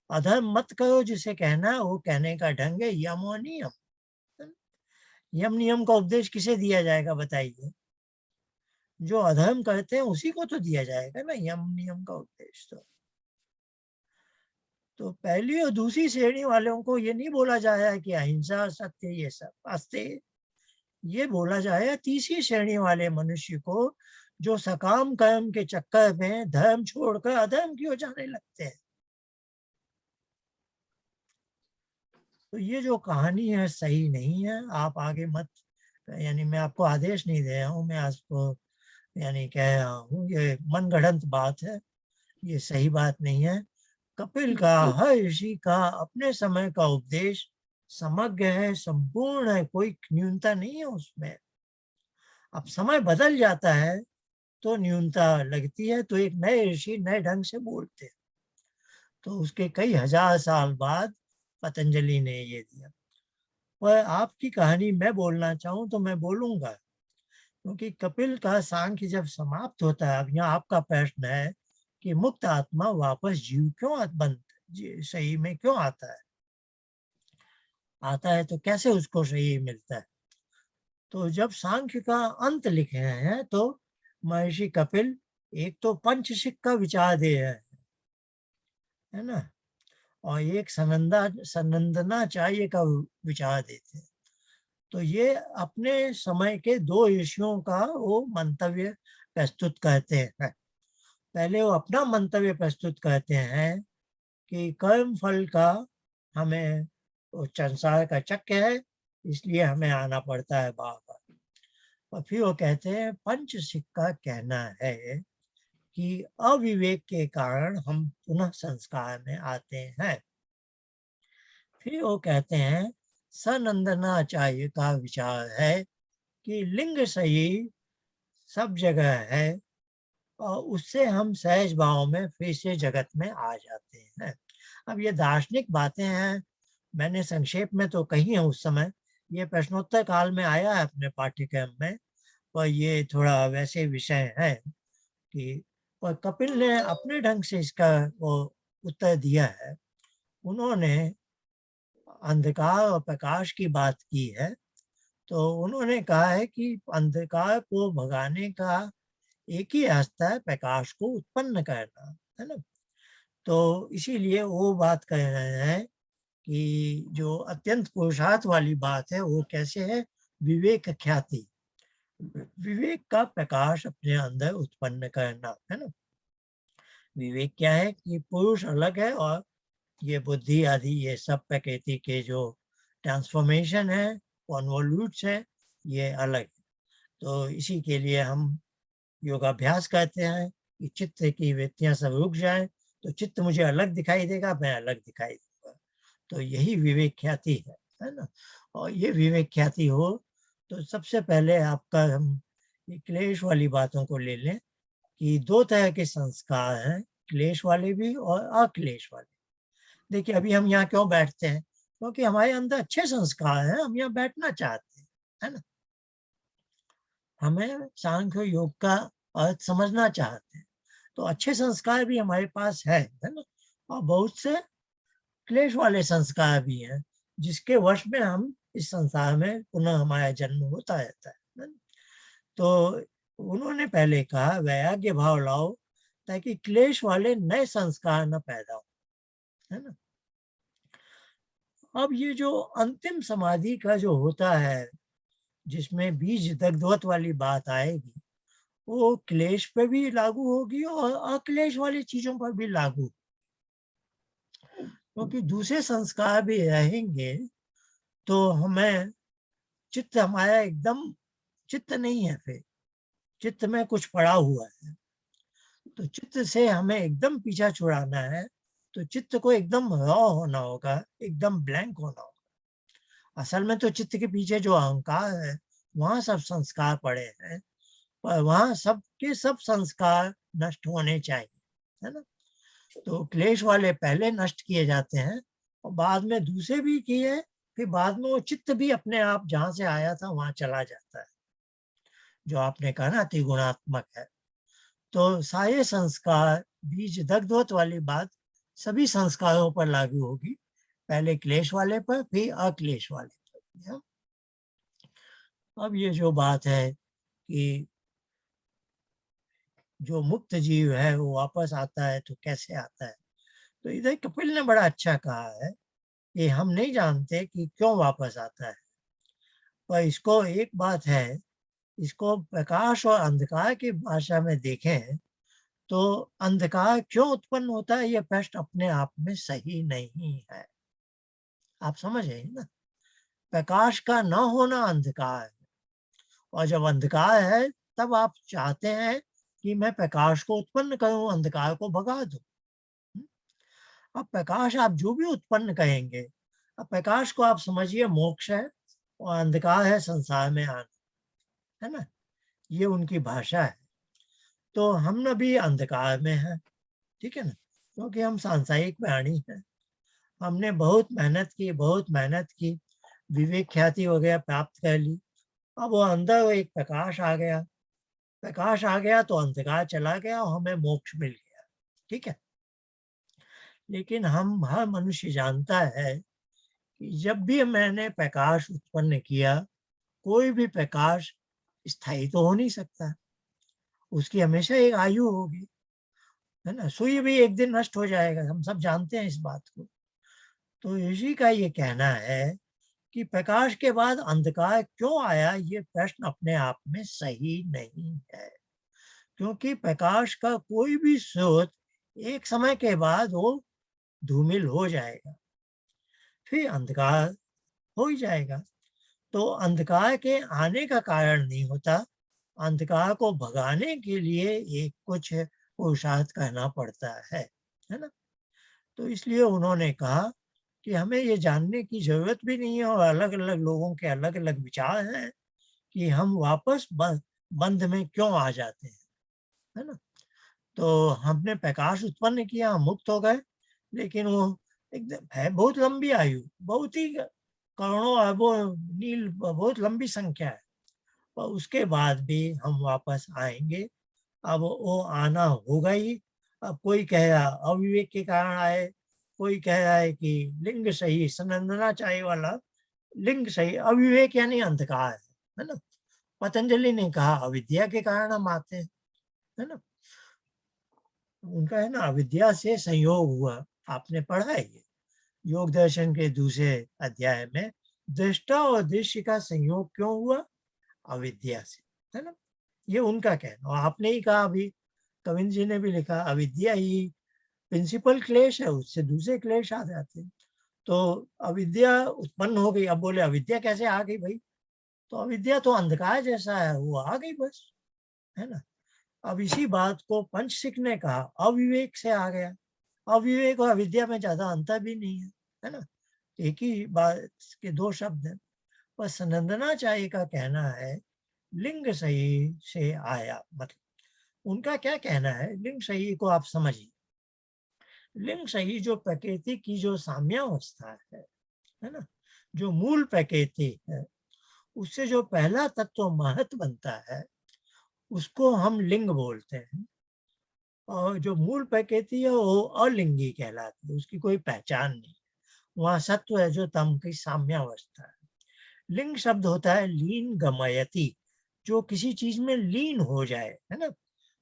अधर्म मत करो जिसे कहना है, वो कहने का ढंग है यम और नियम। यम नियम का उपदेश किसे दिया जाएगा बताइए? जो अधर्म करते हैं उसी को तो दिया जाएगा ना यम नियम का उपदेश। तो पहली और दूसरी श्रेणी वालों को ये नहीं बोला जाएगा कि अहिंसा सत्य ये सब अस्ते, ये बोला जाएगा तीसरी श्रेणी वाले मनुष्य को, जो सकाम कर्म के चक्कर में धर्म छोड़कर अधर्म की ओर जाने लगते हैं। तो ये जो कहानी है सही नहीं है, आप आगे मत, यानी मैं आपको आदेश नहीं दे रहा हूँ, मैं आपको यानी कह रहा हूँ ये मनगढ़ंत बात है, ये सही बात नहीं है। कपिल का, हर ऋषि का अपने समय का उपदेश समग्र है, संपूर्ण है, कोई न्यूनता नहीं है उसमें। अब समय बदल जाता है तो न्यूनता लगती है, तो एक नए ऋषि नए ढंग से बोलते हैं, तो उसके कई हजार साल बाद पतंजलि ने ये दिया। और आपकी कहानी मैं बोलना चाहूँ तो मैं बोलूंगा, क्योंकि कपिल का सांख्य जब समाप्त होता है, अब यहाँ आपका प्रश्न है कि मुक्त आत्मा वापस जीव क्यों सही में क्यों आता है, तो कैसे उसको सही मिलता है। तो जब सांख्य का अंत लिखे हैं तो महर्षि कपिल एक तो पंचशिख का विचार दे रहे हैं, है ना, और एक सनंदनाचार्य का विचार देते हैं। तो ये अपने समय के दो ऋषियों का वो मंतव्य प्रस्तुत करते हैं। पहले वो अपना मंतव्य प्रस्तुत करते हैं कि कर्म फल का हमें, वो संसार का चक्र है, इसलिए हमें आना पड़ता है बार बार। और फिर वो कहते हैं पंचशिख का कहना है कि अविवेक के कारण हम पुनः संस्कार में आते हैं। फिर वो कहते हैं सनंदनाचार्य का विचार है कि लिंग सही सब जगह है और उससे हम सहज भाव में फिर से जगत में आ जाते हैं। अब ये दार्शनिक बातें हैं, मैंने संक्षेप में तो कही है उस समय, ये प्रश्नोत्तर काल में आया है अपने पाठ्यक्रम में, पर ये थोड़ा वैसे विषय है कि, और कपिल ने अपने ढंग से इसका वो उत्तर दिया है। उन्होंने अंधकार और प्रकाश की बात की है, तो उन्होंने कहा है कि अंधकार को भगाने का एक ही रास्ता है, प्रकाश को उत्पन्न करना, है ना। तो इसीलिए वो बात कह रहे हैं कि जो अत्यंत पुरुषार्थ वाली बात है वो कैसे है, विवेक ख्याति, विवेक का प्रकाश अपने अंदर उत्पन्न करना, है ना। विवेक क्या है कि पुरुष अलग है और ये बुद्धि आदि ये सब प्रकृति के जो ट्रांसफॉर्मेशन है, कॉन्वोल्यूट्स है, ये अलग है। तो इसी के लिए हम योगाभ्यास करते हैं कि चित्त की वृत्तियां सब रुक जाएं, तो चित्त मुझे अलग दिखाई देगा, मैं अलग दिखाई दूंगा। तो यही विवेक ख्याति है ना। और ये विवेक ख्याति हो तो सबसे पहले आपका हम ये क्लेश वाली बातों को ले लें कि दो तरह के संस्कार हैं, क्लेश वाले भी और अक्लेश वाले। देखिए अभी हम यहाँ क्यों बैठते हैं, क्योंकि हमारे अंदर अच्छे संस्कार हैं, हम यहाँ बैठना चाहते हैं, है ना। हमें सांख्य योग का अर्थ समझना चाहते हैं, तो अच्छे संस्कार भी हमारे पास है ना। और बहुत से क्लेश वाले संस्कार भी हैं जिसके वश में हम इस संसार में पुनः हमारा जन्म होता रहता है ना? तो उन्होंने पहले कहा वैराग्य भाव लाओ ताकि क्लेश वाले नए संस्कार न पैदा हो, है ना। अब ये जो अंतिम समाधि का जो होता है जिसमें बीज दग्धवत वाली बात आएगी, वो क्लेश पे भी लागू होगी और अक्लेश वाली चीजों पर भी लागू, क्योंकि दूसरे संस्कार भी रहेंगे तो हमें चित्त हमारा एकदम चित्त नहीं है, फिर चित्त में कुछ पड़ा हुआ है, तो चित्त से हमें एकदम पीछा छुड़ाना है, तो चित्त को एकदम रॉ होना होगा, एकदम ब्लैंक होना होगा। असल में तो चित्त के पीछे जो अहंकार है वहां सब संस्कार पड़े हैं, पर वहां सबके सब संस्कार नष्ट होने चाहिए, है ना। तो क्लेश वाले पहले नष्ट किए जाते हैं और बाद में दूसरे भी किए, फिर बाद में वो चित्त भी अपने आप जहां से आया था वहां चला जाता है, जो आपने कहा ना त्रिगुणात्मक है। तो सारे संस्कार बीज दग्धवत वाली बात सभी संस्कारों पर लागू होगी, पहले क्लेश वाले पर फिर अक्लेश वाले पर। अब ये जो बात है कि जो मुक्त जीव है वो वापस आता है तो कैसे आता है, तो इधर कपिल ने बड़ा अच्छा कहा है कि हम नहीं जानते कि क्यों वापस आता है, पर इसको एक बात है इसको प्रकाश और अंधकार की भाषा में देखें तो अंधकार क्यों उत्पन्न होता है, यह प्रश्न अपने आप में सही नहीं है। आप समझ रहे हैं ना, प्रकाश का न होना अंधकार है, और जब अंधकार है तब आप चाहते हैं कि मैं प्रकाश को उत्पन्न करूं, अंधकार को भगा दूं। अब प्रकाश आप जो भी उत्पन्न करेंगे, अब प्रकाश को आप समझिए मोक्ष है और अंधकार है संसार में आना, है ना, ये उनकी भाषा है। तो हम न भी अंधकार में हैं, ठीक है ना, क्योंकि हम सांसारिक प्राणी हैं। हमने बहुत मेहनत की, विवेक ख्याति वगैरह प्राप्त कर ली। अब वो अंदर एक प्रकाश आ गया, प्रकाश आ गया तो अंधकार चला गया और हमें मोक्ष मिल गया, ठीक है। लेकिन हम हर मनुष्य जानता है कि जब भी मैंने प्रकाश उत्पन्न किया, कोई भी प्रकाश स्थायी तो हो नहीं सकता, उसकी हमेशा एक आयु होगी, है ना। सूर्य भी एक दिन नष्ट हो जाएगा, हम सब जानते हैं इस बात को। तो ऋषि का ये कहना है कि प्रकाश के बाद अंधकार क्यों आया, ये प्रश्न अपने आप में सही नहीं है, क्योंकि प्रकाश का कोई भी स्रोत एक समय के बाद वो धूमिल हो जाएगा, फिर अंधकार हो ही जाएगा। तो अंधकार के आने का कारण नहीं होता, अंधकार को भगाने के लिए एक कुछ पुरुषार्थ करना पड़ता है ना। तो इसलिए उन्होंने कहा कि हमें ये जानने की जरूरत भी नहीं है, और अलग अलग लोगों के अलग अलग विचार हैं कि हम वापस बंध में क्यों आ जाते हैं, है ना। तो हमने प्रकाश उत्पन्न किया, हम मुक्त हो गए, लेकिन वो एकदम है बहुत लंबी आयु, बहुत ही करोड़ों अरबों नील बहुत लंबी संख्या है, और उसके बाद भी हम वापस आएंगे। अब वो आना होगा ही। अब कोई कह रहा अविवेक के कारण आए, कोई कह रहा है कि लिंग सही, सनंदनाचार्य वाला लिंग सही, अविवेक यानी अंधकार है ना। पतंजलि ने कहा अविद्या के कारण हम आते हैं, है ना। उनका है ना अविद्या से संयोग हुआ, आपने पढ़ा है ये योग दर्शन के दूसरे अध्याय में, दृष्टा और दृश्य का संयोग क्यों हुआ, अविद्या से, है ना। ये उनका कहना, और आपने ही कहा अभी, कविंद जी ने भी लिखा अविद्या ही प्रिंसिपल क्लेश है, उससे दूसरे क्लेश आ जाते हैं। तो अविद्या उत्पन्न हो गई, अब बोले अविद्या कैसे आ गई भाई, तो अविद्या तो अंधकार जैसा है, वो आ गई बस, है ना। अब इसी बात को पंचसिक ने कहा अविवेक से आ गया, अविवेक और अविद्या में ज्यादा अंतर भी नहीं है ना, एक ही बात के दो शब्द हैं। पर सनंदनाचार्य का कहना है लिंग सही से आया, मतलब उनका क्या कहना है, लिंग सही को आप समझिए। लिंग सही जो प्रकृति की जो साम्यावस्था है ना, जो मूल प्रकृति है, उससे जो पहला तत्व महत बनता है, उसको हम लिंग बोलते हैं। और जो मूल प्रकृति है वो अलिंगी कहलाती है, उसकी कोई पहचान नहीं, वहाँ सत्व है जो तम की साम्यावस्था है। लिंग शब्द होता है लीन गमयति, जो किसी चीज में लीन हो जाए, है ना।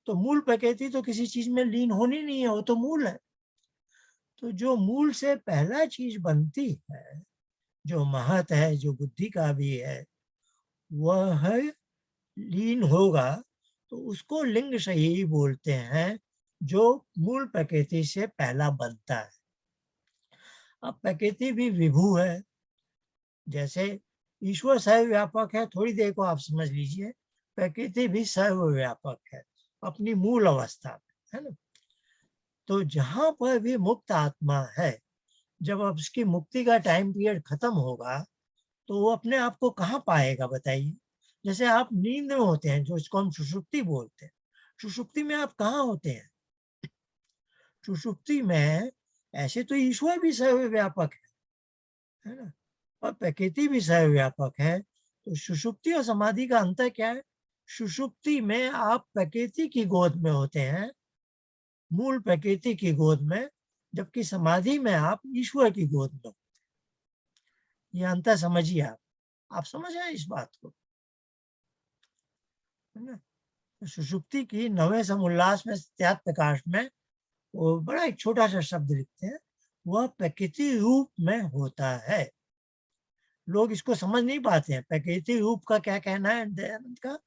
तो मूल प्रकृति तो किसी चीज में लीन होनी नहीं है, वो तो मूल है। तो जो मूल से पहला चीज बनती है, जो महत है, जो बुद्धि का भी है, वह लीन होगा, तो उसको लिंग सही बोलते हैं, जो मूल प्रकृति से पहला बनता है। अब प्रकृति भी विभू है, जैसे ईश्वर सर्वव्यापक है, थोड़ी देर को आप समझ लीजिए प्रकृति भी सर्वव्यापक है अपनी मूल अवस्था में, है ना। तो जहां पर भी मुक्त आत्मा है, जब अब उसकी मुक्ति का टाइम पीरियड खत्म होगा, तो वो अपने आप को कहाँ पाएगा बताइए। जैसे आप नींद में होते हैं, जो इसको हम सुषुप्ति बोलते हैं, सुषुप्ति में आप कहाँ होते हैं, सुषुप्ति में ऐसे तो ईश्वर भी सर्वव्यापक है ना, और प्रकृति भी सर्वव्यापक है। तो सुषुप्ति और समाधि का अंतर क्या है, सुषुप्ति में आप प्रकृति की गोद में होते हैं, मूल प्रकृति की गोद में, जबकि समाधि में आप ईश्वर की गोद में होते हैं। ये अंतर समझिए आप समझ रहे हैं इस बात को, है ना। तो सुषुप्ति की नवे समुल्लास में त्याग प्रकाश में वो बड़ा एक छोटा सा शब्द लिखते हैं, वह प्रकृति रूप में होता है। लोग इसको समझ नहीं पाते हैं, प्रकृति रूप का क्या कहना है दयानंद का,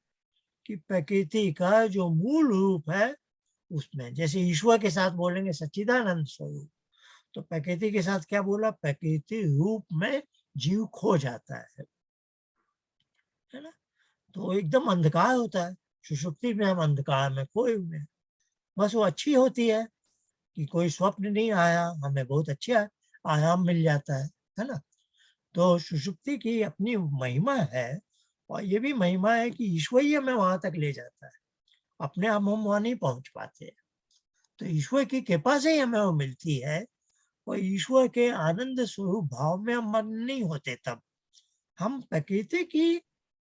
कि प्रकृति का जो मूल रूप है उसमें, जैसे ईश्वर के साथ बोलेंगे सच्चिदानंद स्वरूप, तो प्रकृति के साथ क्या बोला, प्रकृति रूप में जीव खो जाता है ना। तो एकदम अंधकार होता है, सुषुप्ति में हम अंधकार में खोए हुए हैं। बस वो अच्छी होती है कि कोई स्वप्न नहीं आया, हमें बहुत अच्छा आराम मिल जाता है ना। तो सुषुप्ति की अपनी महिमा है, और ये भी महिमा है कि ईश्वरीय में वहां तक ले जाता है, अपने आप हम वहां नहीं पहुंच पाते। तो ईश्वर की कृपा से ही हमें वो मिलती है, और ईश्वर के आनंद स्वरूप भाव में हम मग्न नहीं होते, तब हम प्रकृति की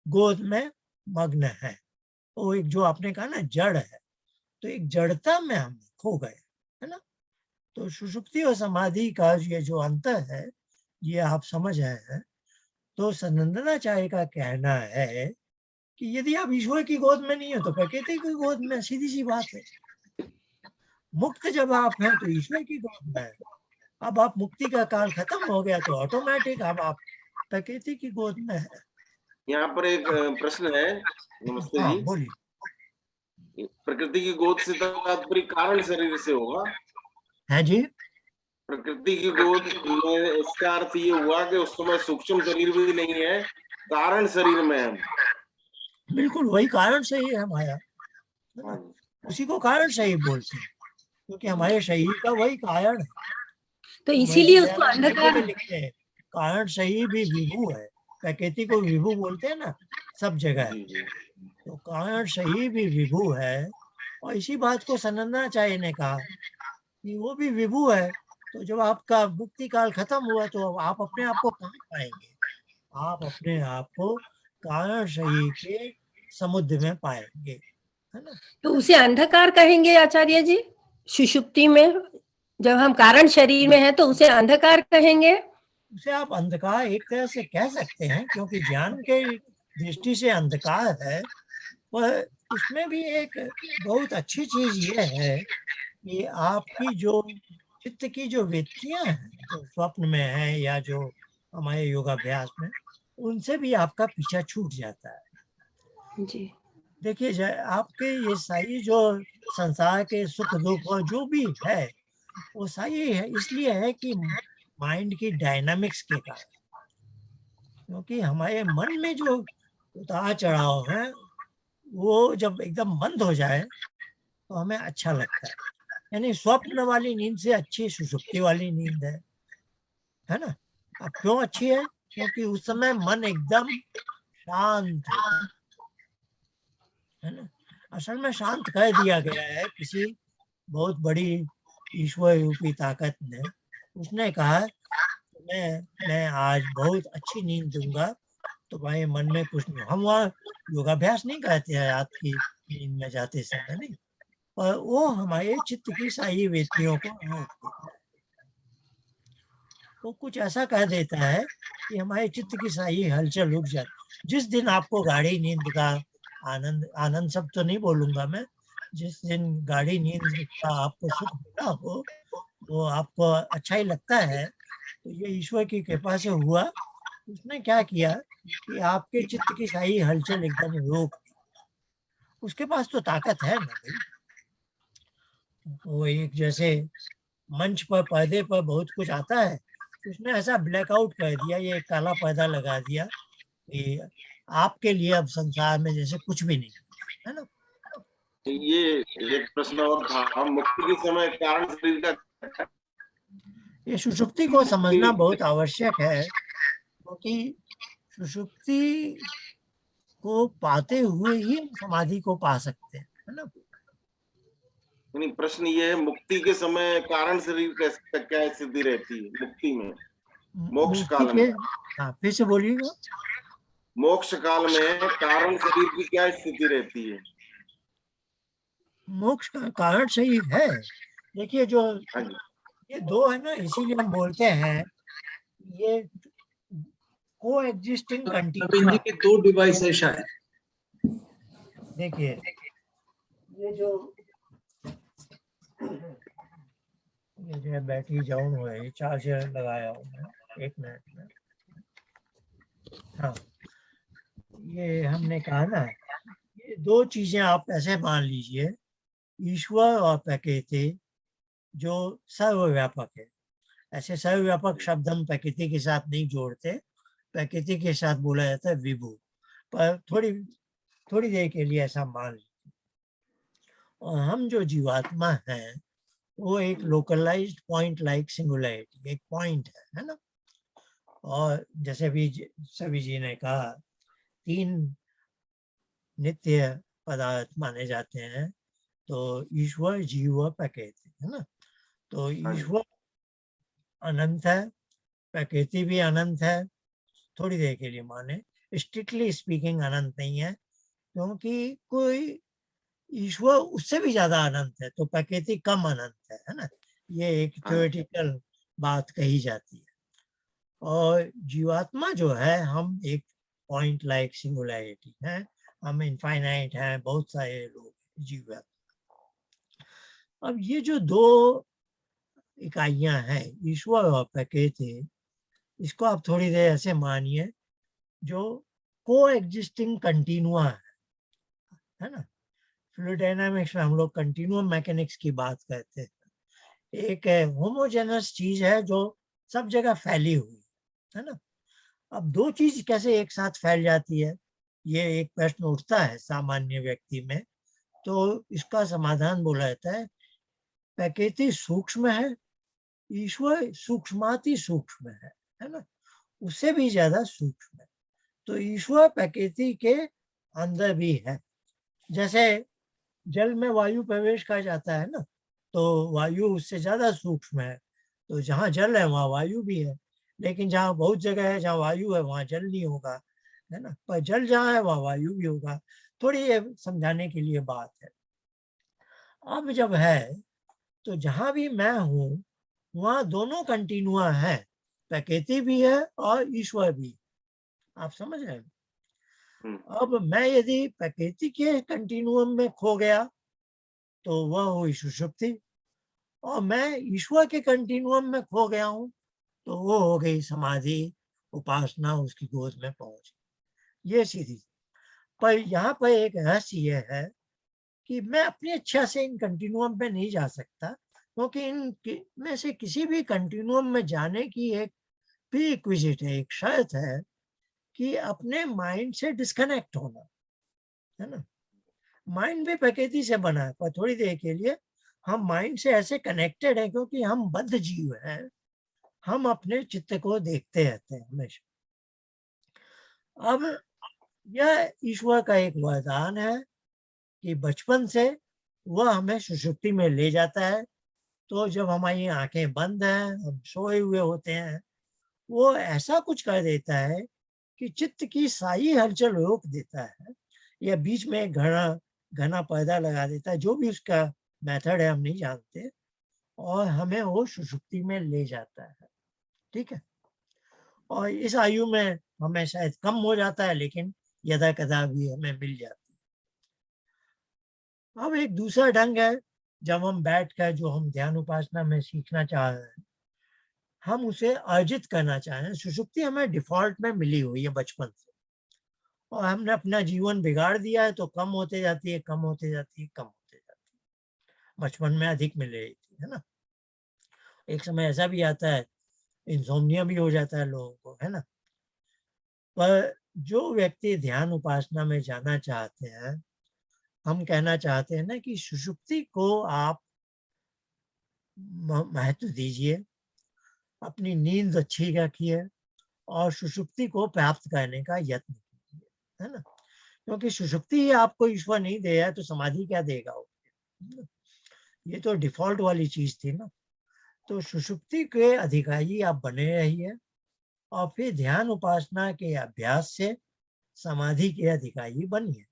गोद में मग्न है। वो एक जो आपने कहा ना जड़ है, तो एक जड़ता में हम खो गए, है ना। तो सुषुप्ति और समाधि का ये जो अंतर है, ये आप समझ रहे हैं। तो सनंदनाचार्य का कहना है कि यदि आप ईश्वर की गोद में नहीं हो तो प्रकृति की गोद में, सीधी सी बात है। मुक्त जब आप हैं तो ईश्वर की गोद में, अब आप मुक्ति का काल खत्म हो गया तो ऑटोमेटिक अब आप प्रकृति की गोद में है। यहाँ पर एक प्रश्न है। नमस्ते हाँ जी। बोलिए। प्रकृति की गोद से तात्पर्य कारण शरीर से होगा? है जी। प्रकृति की गोद में इसका अर्थ ये हुआ कि उस समय सूक्ष्म शरीर भी नहीं है, कारण शरीर में हम। बिल्कुल वही कारण सही है हमारा, हाँ जी। उसी को कारण सही बोलते हैं, क्योंकि हमारे शरीर का वही कारण है। तो महर्षि इसीलिए उसको दयानंद हिंदी में अंधकार, लिखते हैं, कारण सही भी विभु है। प्रकृति को विभु बोलते हैं ना सब जगह, जी जी। तो कारण सही भी विभु है। और इसी बात को सनंदनाचार्य ने कहा कि वो भी विभु है। तो जब आपका मुक्ति काल खत्म हुआ तो आप अपने आप को कहाँ पाएंगे, आप अपने आप को कारण सही के समुद्र में पाएंगे, है ना। तो उसे अंधकार कहेंगे आचार्य जी? सुषुप्ति में जब हम कारण शरीर में हैं तो उसे अंधकार कहेंगे? उसे आप अंधकार एक तरह से कह सकते हैं, क्योंकि ज्ञान के दृष्टि से अंधकार है, पर उसमें भी एक बहुत अच्छी चीज ये है कि आपकी जो चित्त की जो वृत्तियां हैं, जो स्वप्न में है या जो हमारे योगाभ्यास में, उनसे भी आपका पीछा छूट जाता है। जी। देखिए आपके ये सारी जो संसार के सुख दुख और जो भी है, वो सारी है इसलिए है कि माइंड की डायनामिक्स के कारण, क्योंकि हमारे मन में जो उतार चढ़ाव है वो जब एकदम बंद हो जाए तो हमें अच्छा लगता है। यानी स्वप्न वाली नींद से अच्छी सुषुप्ति वाली नींद है ना। अब क्यों अच्छी है, क्योंकि उस समय मन एकदम शांत होता है ना। असल में शांत कर दिया गया है किसी बहुत बड़ी ईश्वर रूपी ताकत ने। उसने कहा मैं आज बहुत अच्छी नींद दूंगा, तो भाई मन में कुछ नहीं। हम वहाँ योगाभ्यास नहीं करते हैं रात की नींद में जाते समय, नहीं, पर वो हमारे चित्त की सारी वृत्तियों को रोक देता है। वो कुछ ऐसा कह देता है कि हमारे चित्त की सारी हलचल रुक जाती। जिस दिन आपको गाढ़ी नींद का आनंद, आनंद सब तो नहीं बोलूंगा मैं, जिस दिन गाढ़ी नींद का आपको सुख मिला हो, वो आपको अच्छा ही लगता है, तो ये ईश्वर की कृपा से हुआ। उसने क्या किया कि आपके चित्त की सारी हलचल एकदम रोक दी। उसके पास तो ताकत है ना भाई। वो एक जैसे मंच पर पर्दे पर बहुत कुछ आता है, उसने ऐसा ब्लैकआउट कर दिया, ये काला पर्दा लगा दिया कि आपके लिए अब संसार में जैसे कुछ भी नहीं है ना। ये एक प्रश्न और था, मुक्ति के समय कारण शरीर का ये सुषुप्ति को समझना बहुत आवश्यक है, क्योंकि सुषुप्ति को पाते हुए ही हम समाधि को पा सकते हैं, है ना। यानी प्रश्न ये है, मुक्ति के समय कारण शरीर का क्या स्थिति रहती है मुक्ति में, मोक्ष मुक्ति काल के, में? हाँ फिर से बोलिएगा। मोक्ष काल में कारण शरीर की क्या स्थिति रहती है? मोक्ष का कारण सही है। देखिए जो हाँ जी। ये दो है ना, इसीलिए हम बोलते हैं ये को एग्जिस्टिंग नवीन जी कंटिन्यूम। के 2 डिवाइस है शायद। देखिए ये जो बैटरी डाउन हुआ है, चार्जर लगाया हूँ मैं, 1 मिनट में। हाँ, ये हमने कहा ना, ये दो चीजें आप ऐसे मान लीजिए, ईश्वर और प्रकृति जो सर्वव्यापक है। ऐसे सर्वव्यापक शब्द हम प्रकृति के साथ नहीं जोड़ते, प्रकृति के साथ बोला जाता है विभु, पर थोड़ी देर के लिए ऐसा मान लीजिए। और हम जो जीवात्मा हैं वो एक लोकलाइज्ड पॉइंट लाइक सिंगुलैरिटी, एक पॉइंट है ना। और जैसे भी सभी जी ने कहा, 3 नित्य पदार्थ माने जाते हैं, तो ईश्वर, जीव और प्रकृति, है ना। तो ईश्वर अनंत है, प्रकृति भी अनंत है, थोड़ी देर के लिए माने, स्ट्रिक्टली स्पीकिंग अनंत नहीं है, क्योंकि कोई ईश्वर उससे भी ज्यादा अनंत है तो प्रकृति कम अनंत है ना। ये एक थ्योरेटिकल बात कही जाती है। और जीवात्मा जो है, हम एक पॉइंट लाइक सिंगुलैरिटी है, हम इनफाइनाइट हैं, बहुत सारे लोग जीवात्मा। अब ये जो 2 इकाइयां हैं, ईश्वर और प्रकृति, इसको आप थोड़ी देर ऐसे मानिए जो को एग्जिस्टिंग कंटिन्यूआ है ना। फ्लूइड डायनामिक्स में हम लोग कंटिन्यूम मैकेनिक्स की बात करते हैं। एक होमोजेनस चीज है जो सब जगह फैली हुई है ना। अब 2 चीज कैसे एक साथ फैल जाती है, ये एक प्रश्न उठता है सामान्य व्यक्ति में। तो इसका समाधान बोला जाता है, प्रकृति सूक्ष्म है, ईश्वर सूक्ष्माति सूक्ष्म है ना, उससे भी ज्यादा सूक्ष्म है। तो ईश्वर प्रकृति के अंदर भी है। जैसे जल में वायु प्रवेश कर जाता है ना, तो वायु उससे ज्यादा सूक्ष्म है। तो जहाँ जल है वहाँ वायु भी है, लेकिन जहाँ बहुत जगह है जहाँ वायु है वहाँ जल नहीं होगा, है ना। पर जल जहाँ है वहाँ वायु भी होगा। थोड़ी ये समझाने के लिए बात है। अब जब है तो जहाँ भी मैं हूँ वहाँ दोनों कंटिन्यूआ है, प्रकृति भी है और ईश्वर भी। आप समझ रहे हैं। अब मैं यदि प्रकृति के कंटिन्यूम में खो गया तो वह हुई सुषुप्ति, और मैं ईश्वर के कंटिन्यूम में खो गया हूँ तो वो हो गई समाधि, उपासना उसकी गोद में पहुंच। ये सीधी। पर यहाँ पर एक रहस्य ये है कि मैं अपनी इच्छा से इन कंटिन्यूम में नहीं जा सकता, क्योंकि इन में से किसी भी कंटिन्यूम में जाने की एक प्रीरिक्विजिट है, एक शर्त है कि अपने माइंड से डिस्कनेक्ट होना, है ना। माइंड भी प्रकृति से बना है, पर थोड़ी देर के लिए हम माइंड से ऐसे कनेक्टेड हैं क्योंकि हम बद्ध जीव हैं, हम अपने चित्त को देखते रहते हैं हमेशा। अब यह ईश्वर का एक वरदान है कि बचपन से वह हमें सुषुप्ति में ले जाता है। तो जब हमारी आंखें बंद हैं, हम सोए हुए होते हैं, वो ऐसा कुछ कर देता है कि चित्त की सारी हलचल रोक देता है, या बीच में घना पर्दा लगा देता है, जो भी उसका मेथड है हम नहीं जानते, और हमें वो सुषुप्ति में ले जाता है। ठीक है। और इस आयु में हमें शायद कम हो जाता है, लेकिन यदा कदा भी हमें मिल जाती है। अब एक दूसरा ढंग है, जब हम बैठकर जो हम ध्यान उपासना में सीखना चाह रहे हैं, हम उसे अर्जित करना चाह रहे हैं। सुषुप्ति हमें डिफॉल्ट में मिली हुई है बचपन से, और हमने अपना जीवन बिगाड़ दिया है, तो कम होते जाती है, कम होते जाती है, कम होते जाती है। बचपन में अधिक मिल रही थी, है ना। एक समय ऐसा भी आता है, इंसोम्निया भी हो जाता है लोगों को, है ना। पर जो व्यक्ति ध्यान उपासना में जाना चाहते हैं, हम कहना चाहते हैं ना कि सुषुप्ति को आप महत्व दीजिए, अपनी नींद अच्छी रखिए, और सुषुप्ति को प्राप्त करने का यत्न कीजिए, है ना। क्योंकि सुषुप्ति ही आपको ईश्वर नहीं दे रहा है तो समाधि क्या देगा वो। ये तो डिफॉल्ट वाली चीज थी ना। तो सुषुप्ति के अधिकारी आप बने रहिए, और फिर ध्यान उपासना के अभ्यास से समाधि के अधिकारी बनिए।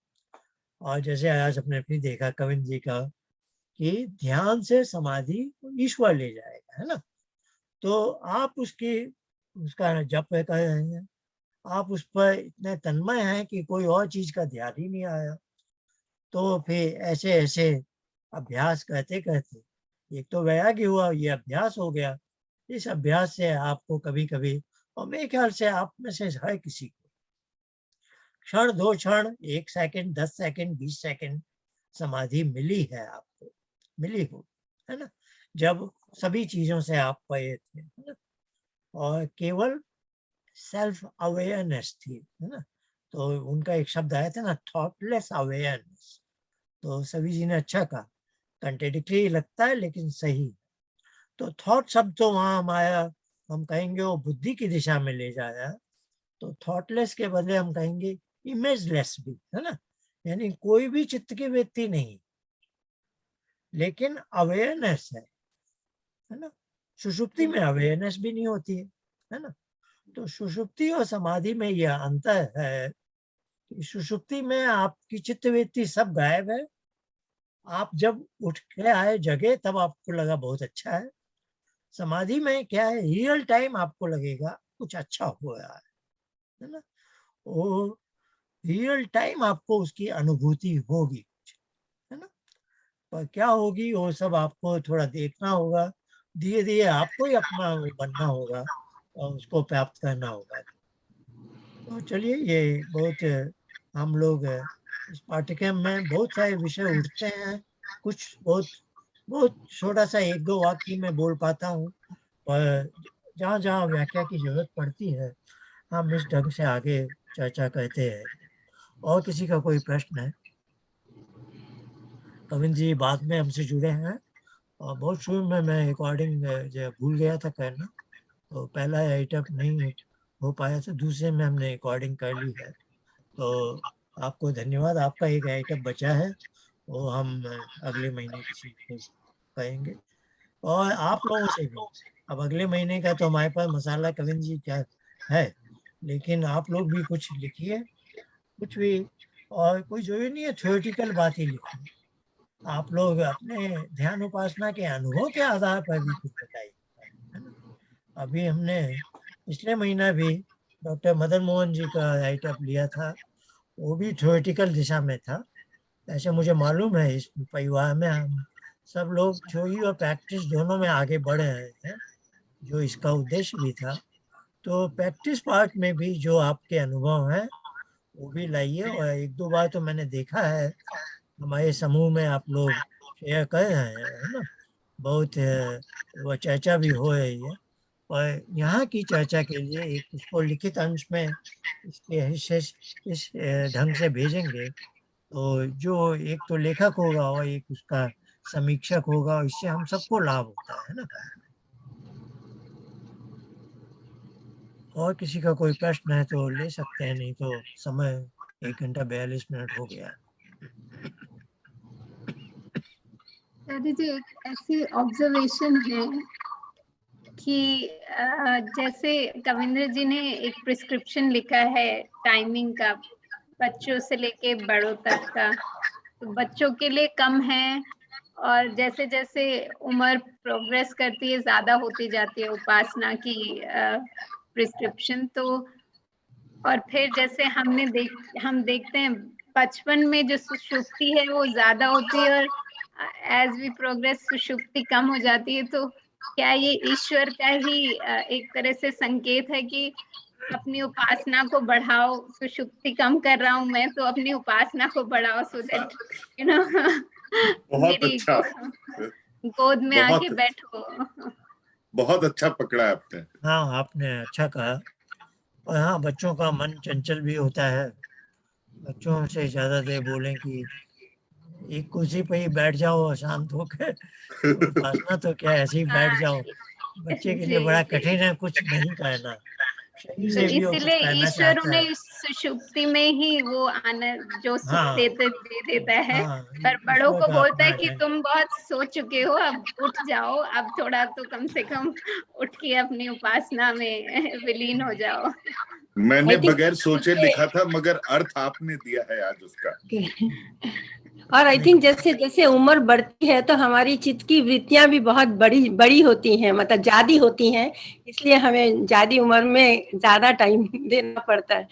और जैसे आज अपने फिर देखा कविंद जी का कि ध्यान से समाधि ईश्वर ले जाएगा, है ना। तो आप उसका जप कर रहे हैं, आप उस पर इतने तन्मय हैं कि कोई और चीज का ध्यान ही नहीं आया। तो फिर ऐसे ऐसे अभ्यास करते करते एक तो वैराग्य हुआ, ये अभ्यास हो गया। इस अभ्यास से आपको कभी कभी, और मेरे ख्याल से आप में से हर किसी को क्षण 2 क्षण 1 सेकंड 10 सेकंड 20 सेकंड समाधि मिली है आपको, मिली हो, है ना, जब सभी चीजों से आप पए थे, है ना, और केवल सेल्फ अवेयरनेस थी, है ना। तो उनका एक शब्द आया था ना, थॉटलेस अवेयरनेस। तो सभी जी ने अच्छा कहा, कंट्राडिक्टरी लगता है लेकिन सही। तो थॉट शब्द तो वहां हम आया, हम कहेंगे वो बुद्धि की दिशा में ले जाया, तो थॉटलेस के बदले हम कहेंगे इमेजलेस भी, है ना, यानी कोई भी चित्त की वृत्ति नहीं, लेकिन अवेयरनेस है ना। सुषुप्ति में अवेयरनेस भी नहीं होती है ना। तो सुषुप्ति और समाधि में यह अंतर है कि सुषुप्ति में आपकी चित्तवृत्ति सब गायब है, आप जब उठ के आए जगे तब आपको लगा बहुत अच्छा है। समाधि में क्या है, रियल टाइम आपको लगेगा कुछ अच्छा हो रहा है ना, वो रियल टाइम आपको उसकी अनुभूति होगी, है ना। पर क्या होगी वो सब आपको थोड़ा देखना होगा, धीरे धीरे आपको ही अपना वो बनना होगा और उसको प्राप्त करना होगा। तो चलिए, ये बहुत हम लोग इस पाठ्यक्रम में बहुत सारे विषय उठते हैं, कुछ बहुत बहुत छोटा सा 1-2 वाक्य में बोल पाता हूँ, पर जहाँ जहाँ व्याख्या की जरूरत पड़ती है हम इस ढंग से आगे चर्चा करते हैं। और किसी का कोई प्रश्न है? कविंद जी बाद में हमसे जुड़े हैं और बहुत शुरू में मैं रिकॉर्डिंग जो भूल गया था करना, तो पहला आइटम नहीं हो पाया था, दूसरे में हमने रिकॉर्डिंग कर ली है। तो आपको धन्यवाद, आपका एक आइटम बचा है वो हम अगले महीने किसी को कहेंगे। और आप लोगों से भी, अब अगले महीने का तो हमारे पास मसाला कविंद जी क्या है, लेकिन आप लोग भी कुछ लिखिए, कुछ भी, और कोई जरूरी नहीं है थ्योरेटिकल बात ही लिखिए, आप लोग अपने ध्यान उपासना के अनुभव के आधार पर भी कुछ बताइए, है ना। अभी हमने पिछले महीना भी डॉक्टर मदन मोहन जी का राइटअप लिया था, वो भी थ्योरेटिकल दिशा में था। ऐसे मुझे मालूम है इस परिवार में हम सब लोग थ्योरी और प्रैक्टिस दोनों में आगे बढ़ रहे हैं, जो इसका उद्देश्य भी था। तो प्रैक्टिस पार्ट में भी जो आपके अनुभव हैं वो भी लाइए, और 1-2 बार तो मैंने देखा है हमारे समूह में आप लोग शेयर कर रहे हैं, है ना, बहुत वो चर्चा भी हो रही है। और यहाँ की चर्चा के लिए एक उसको लिखित अंश में इसके हिस्से इस ढंग से भेजेंगे, तो जो एक तो लेखक होगा और एक उसका समीक्षक होगा, और इससे हम सबको लाभ होता है ना। और किसी का कोई प्रश्न है तो ले सकते हैं, नहीं तो समय 1 घंटा 42 मिनट हो गया। जी एक ऐसी ऑब्जर्वेशन है कि जैसे कविंद्र जी ने एक प्रिस्क्रिप्शन लिखा है टाइमिंग का, बच्चों से लेके बड़ों तक का, तो बच्चों के लिए कम है और जैसे जैसे उम्र प्रोग्रेस करती है ज्यादा होती जाती है उपासना की प्रिस्क्रिप्शन। तो और फिर जैसे हम देखते हैं बचपन में जो सुषुप्ति है वो ज्यादा होती है और एज वी प्रोग्रेस सुषुप्ति कम हो जाती है। तो क्या ये ईश्वर का ही एक तरह से संकेत है कि अपनी उपासना को बढ़ाओ, सुषुप्ति कम कर रहा हूं मैं तो अपनी उपासना को बढ़ाओ, सो दैट यू नो बहुत मेरी अच्छा, गोद में आके बैठो। बहुत अच्छा पकड़ा आपने। हाँ, आपने अच्छा कहा। और हाँ, बच्चों का मन चंचल भी होता है, बच्चों से ज्यादा देर बोलें कि एक कुर्सी पे ही बैठ जाओ और शांत होकर, तो उपासना तो क्या ऐसे ही बैठ जाओ, बच्चे के लिए जी बड़ा जी, कठिन है कुछ नहीं करना, शरीर तो से भी वो कुछ इसीलिए करना ईश्वर चाहता है। उन्हें सुषुप्ति में ही वो आनंद जो सुख हाँ दे देता है। हाँ, पर बड़ों ईश्वर को का बोलता है अपना कि ढंग। तुम बहुत सो चुके हो, अब उठ जाओ, अब थोड़ा तो कम से कम उठ के अपनी उपासना में विलीन हो जाओ। मैंने I think बगैर सोचे लिखा था, मगर अर्थ आपने दिया है आज उसका। और आई थिंक जैसे जैसे उम्र बढ़ती है तो हमारी चित्त की वृत्तियां भी बहुत बड़ी बड़ी होती हैं, मतलब ज्यादा होती हैं, इसलिए हमें ज्यादा उम्र में ज्यादा टाइम देना पड़ता है।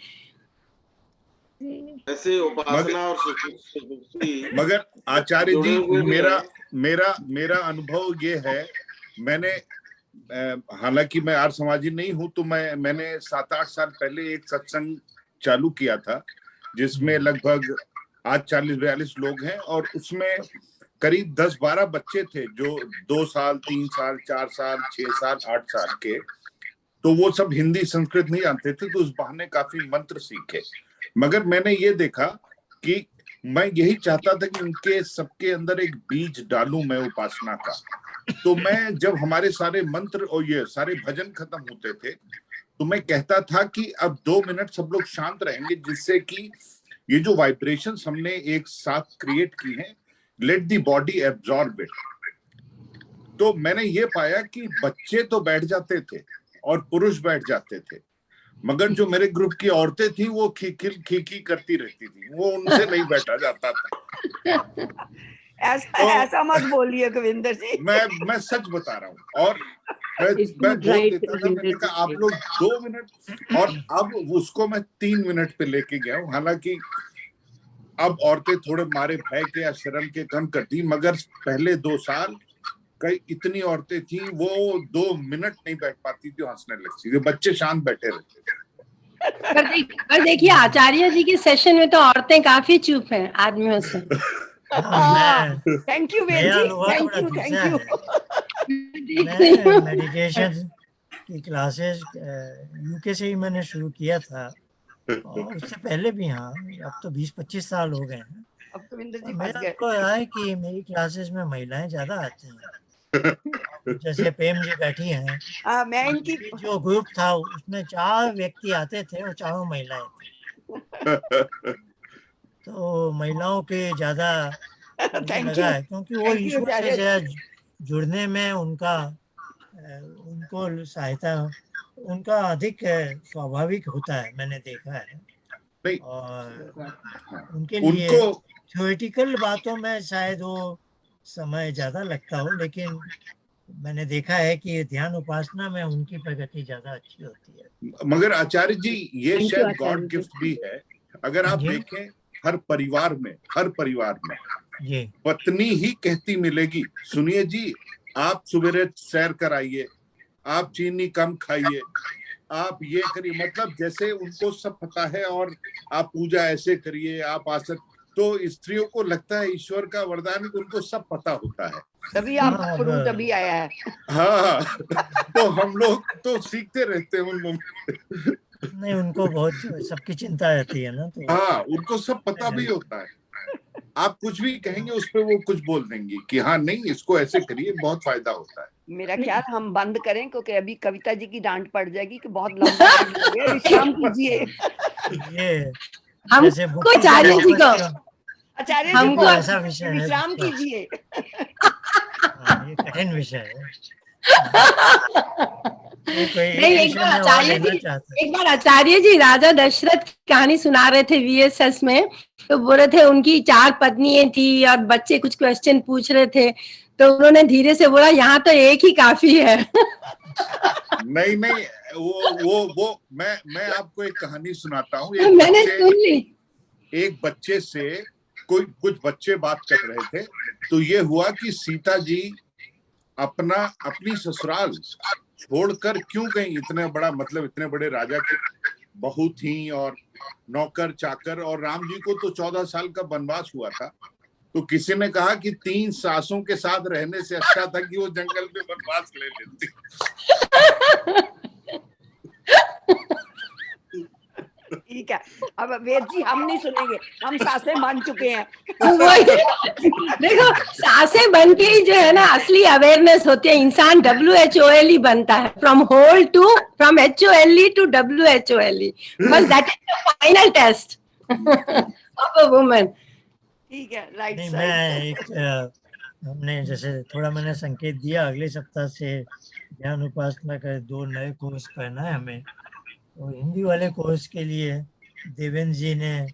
ऐसे उपासना और सुषुप्ति मगर आचार्य जुड़े जी, हुए भी मेरा हैं। मेरा मेरा अनुभव ये है, मैंने हालांकि मैं आर्य समाजी नहीं हूं, तो मैंने 7-8 साल पहले एक सत्संग चालू किया था जिसमें लगभग आज 40-42 लोग हैं, और उसमें करीब 10-12 बच्चे थे जो 2 साल, 3 साल, 4 साल, 6 साल, 8 साल के। तो वो सब हिंदी संस्कृत नहीं जानते थे, तो उस बहाने काफी मंत्र सीखे। मगर मैंने ये देखा कि मैं यही चाहता था कि इनके सबके अंदर एक बीज डालूं मैं उपासना का। तो मैं जब हमारे सारे मंत्र और ये सारे भजन खत्म होते थे तो मैं कहता था कि अब 2 मिनट सब लोग शांत रहेंगे, जिससे कि ये जो वाइब्रेशंस हमने एक साथ क्रिएट की हैं, let the body absorb it. तो मैंने ये पाया कि बच्चे तो बैठ जाते थे और पुरुष बैठ जाते थे, मगर जो मेरे ग्रुप की औरतें थी वो खी करती रहती थी, वो उनसे नहीं बैठा जाता था। ऐसा मत बोलिए कविंदर जी। मैं सच बता रहा हूँ। और मैं बोल देता था, मैंने कहा आप लोग 2 मिनट, और अब उसको मैं 3 मिनट पे लेके गया हूँ। हालांकि अब औरतें थोड़े मारे भय के या शर्म के कम करती, मगर पहले 2 साल कई इतनी औरतें थी वो 2 मिनट नहीं बैठ पाती थी, हंसने लगती थी, बच्चे शांत बैठे रहते थे। पर देखिए आचार्य जी के सेशन में तो औरतें काफी चुप हैं आदमियों से। Thank you Ved ji, thank you. मैं मेडिटेशन की क्लासेस यूके से ही मैंने शुरू किया था, और उससे पहले भी। हाँ, अब तो 20-25 साल हो गए हैं। अब कविंदर जी मेरा तो है कि मेरी क्लासेस में महिलाएं ज्यादा आती हैं। जैसे प्रेम जी बैठी हैं, मैं इनकी जो ग्रुप था उसमें 4 व्यक्ति आते थे और चारों महिलाएं थी। तो महिलाओं के ज्यादा मुझे लगा है, क्योंकि वो ईश्वर से ज्यादा जुड़ने में उनको सहायता, उनका अधिक स्वाभाविक होता है, मैंने देखा है। और उनके लिए थ्योरेटिकल बातों में शायद वो समय ज्यादा लगता हो, लेकिन मैंने देखा है कि ध्यान उपासना में उनकी प्रगति ज्यादा अच्छी होती है। मगर आचार्य जी ये शायद गॉड गिफ्ट भी है। अगर आप देखें हर परिवार में पत्नी ही कहती मिलेगी, सुनिए जी आप सवेरे सैर कराइए, आप चीनी कम खाइए, आप ये करिए, मतलब जैसे उनको सब पता है, और आप पूजा ऐसे करिए, आप आसन। तो स्त्रियों को लगता है ईश्वर का वरदान, उनको सब पता होता है, तभी आपका फ्रूट अभी आया है। हाँ, तो हम लोग तो सीखते रहते हैं उन लोग। नहीं, उनको बहुत सबकी चिंता रहती है ना, तो हाँ, उनको सब पता भी होता है। आप कुछ भी कहेंगे उस पे वो कुछ बोल देंगी कि हाँ नहीं इसको ऐसे करिए, बहुत फायदा होता है। मेरा ख्याल हम बंद करें, क्योंकि अभी कविता जी की डांट पड़ जाएगी कि बहुत लंबा हो गया, विश्राम कीजिए। ये हमको आचार्य जी को ऐसा विषय है, विश्राम कीजिए। ये कठिन विषय है। नहीं, एक बार आचार्य जी राजा दशरथ की कहानी सुना रहे थे VSS में, तो बोल रहे थे उनकी 4 पत्नियां थी और बच्चे कुछ क्वेश्चन पूछ रहे थे, तो उन्होंने धीरे से बोला यहाँ तो एक ही काफी है। नहीं वो मैं आपको एक कहानी सुनाता हूँ। मैंने सुन ली। एक बच्चे से कुछ बच्चे बात कर रहे थे, तो ये हुआ कि सीता जी अपनी ससुराल छोड़कर क्यों गई, इतने बड़े राजा की बहू थी और नौकर चाकर, और राम जी को तो 14 साल का वनवास हुआ था। तो किसी ने कहा कि 3 सासों के साथ रहने से अच्छा था कि वो जंगल में वनवास ले लेती। ठीक है, अब वेद जी हम नहीं सुनेंगे, हम सासें बन चुके हैं। देखो सासें बन के ही जो है ना असली अवेयरनेस होती है, इंसान WHOLE बनता है, फ्रॉम HOLE टू WHOLE, बस that is the final test of a woman. ठीक है, राइट नहीं, मैं हमने जैसे थोड़ा मैंने संकेत दिया, अगले सप्ताह से ध्यान उपासना का 2 नए कोर्स करना है हमें। तो हिंदी वाले कोर्स के लिए देवेंद्र जी ने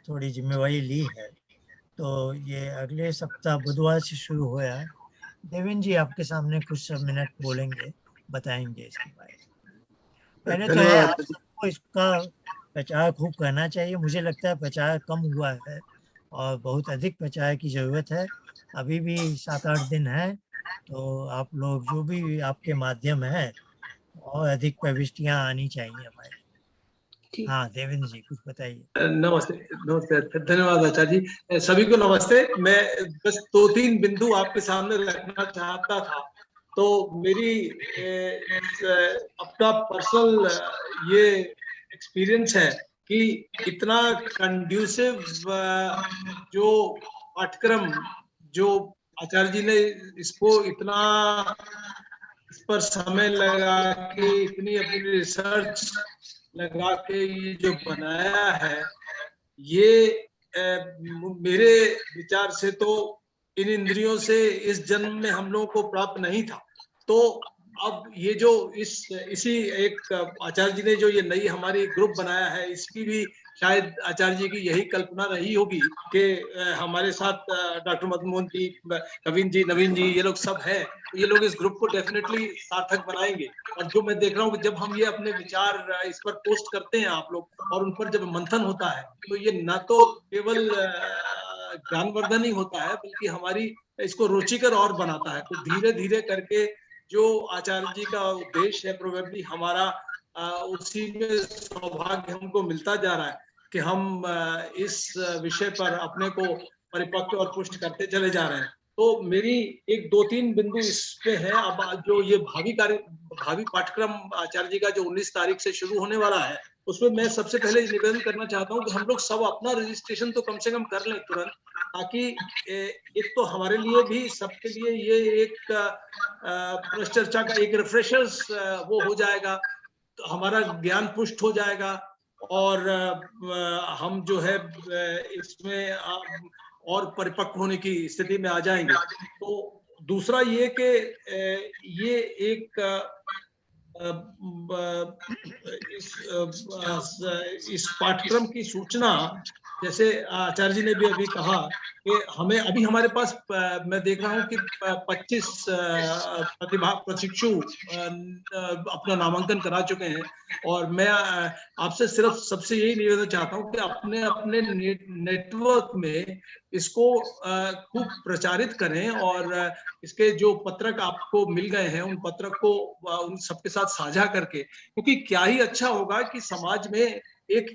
थोड़ी जिम्मेवारी ली है, तो ये अगले सप्ताह बुधवार से शुरू हुआ है। देवेंद्र जी आपके सामने कुछ मिनट बोलेंगे, बताएंगे इसके बारे में। पहले तो है आप सबको इसका प्रचार खूब करना चाहिए। मुझे लगता है प्रचार कम हुआ है और बहुत अधिक प्रचार की जरूरत है। अभी भी 7-8 दिन है, तो आप लोग जो भी आपके माध्यम है और अधिक प्रविष्टियां आनी चाहिए हमारे। ठीक। हाँ देवेंद्र जी कुछ बताइए। नमस्ते, नमस्ते, धन्यवाद आचार्य जी। सभी को नमस्ते। मैं बस 2-3 बिंदु आपके सामने रखना चाहता था। तो मेरी अपना पर्सनल ये एक्सपीरियंस है कि इतना कंड्यूसिव जो पाठ्यक्रम जो आचार्य जी ने इसको इतना इस पर समय लगा के इतनी अपनी रिसर्च लगा के ये जो बनाया है, ये मेरे विचार से तो इन इंद्रियों से इस जन्म में हम लोगों को प्राप्त नहीं था। तो अब ये जो इसी एक आचार्य जी ने जो ये नई हमारी ग्रुप बनाया है, इसकी भी शायद आचार्य जी की यही कल्पना रही होगी कि हमारे साथ डॉक्टर मदन जी, कविन जी, नवीन जी, ये लोग सब हैं, ये लोग इस ग्रुप को डेफिनेटली सार्थक बनाएंगे। और जो मैं देख रहा हूँ कि जब हम ये अपने विचार इस पर पोस्ट करते हैं आप लोग, और उन पर जब मंथन होता है, तो ये ना तो केवल ज्ञानवर्धन ही होता है, बल्कि हमारी इसको रुचिकर और बनाता है। तो धीरे धीरे करके जो आचार्य जी का उद्देश्य है, प्रोबेबली हमारा उसी में सौभाग्य हमको मिलता जा रहा है कि हम इस विषय पर अपने को परिपक्व और पुष्ट करते चले जा रहे हैं। तो मेरी 1-2-3 बिंदु इसमें है। अब जो ये भावी पाठ्यक्रम आचार्य जी का जो 19 तारीख से शुरू होने वाला है, उसमें मैं सबसे पहले निवेदन करना चाहता हूँ कि हम लोग सब अपना रजिस्ट्रेशन तो कम से कम कर लें तुरंत, ताकि एक तो हमारे लिए भी, सबके लिए ये एक चर्चा का एक रिफ्रेशर्स वो हो जाएगा, तो हमारा ज्ञान पुष्ट हो जाएगा, और हम जो है इसमें और परिपक्व होने की स्थिति में आ जाएंगे। तो दूसरा ये कि ये एक इस पाठ्यक्रम की सूचना, जैसे आचार्य जी ने भी अभी कहा कि हमें अभी हमारे पास मैं देख रहा हूं कि 25 प्रतिभा प्रशिक्षु अपना नामांकन करा चुके हैं। और मैं आपसे सिर्फ सबसे यही निवेदन चाहता हूं कि अपने अपने नेटवर्क में इसको खूब प्रचारित करें, और इसके जो पत्रक आपको मिल गए हैं, उन पत्रक को उन सबके साथ साझा करके, क्योंकि क्या ही अच्छा होगा कि समाज में एक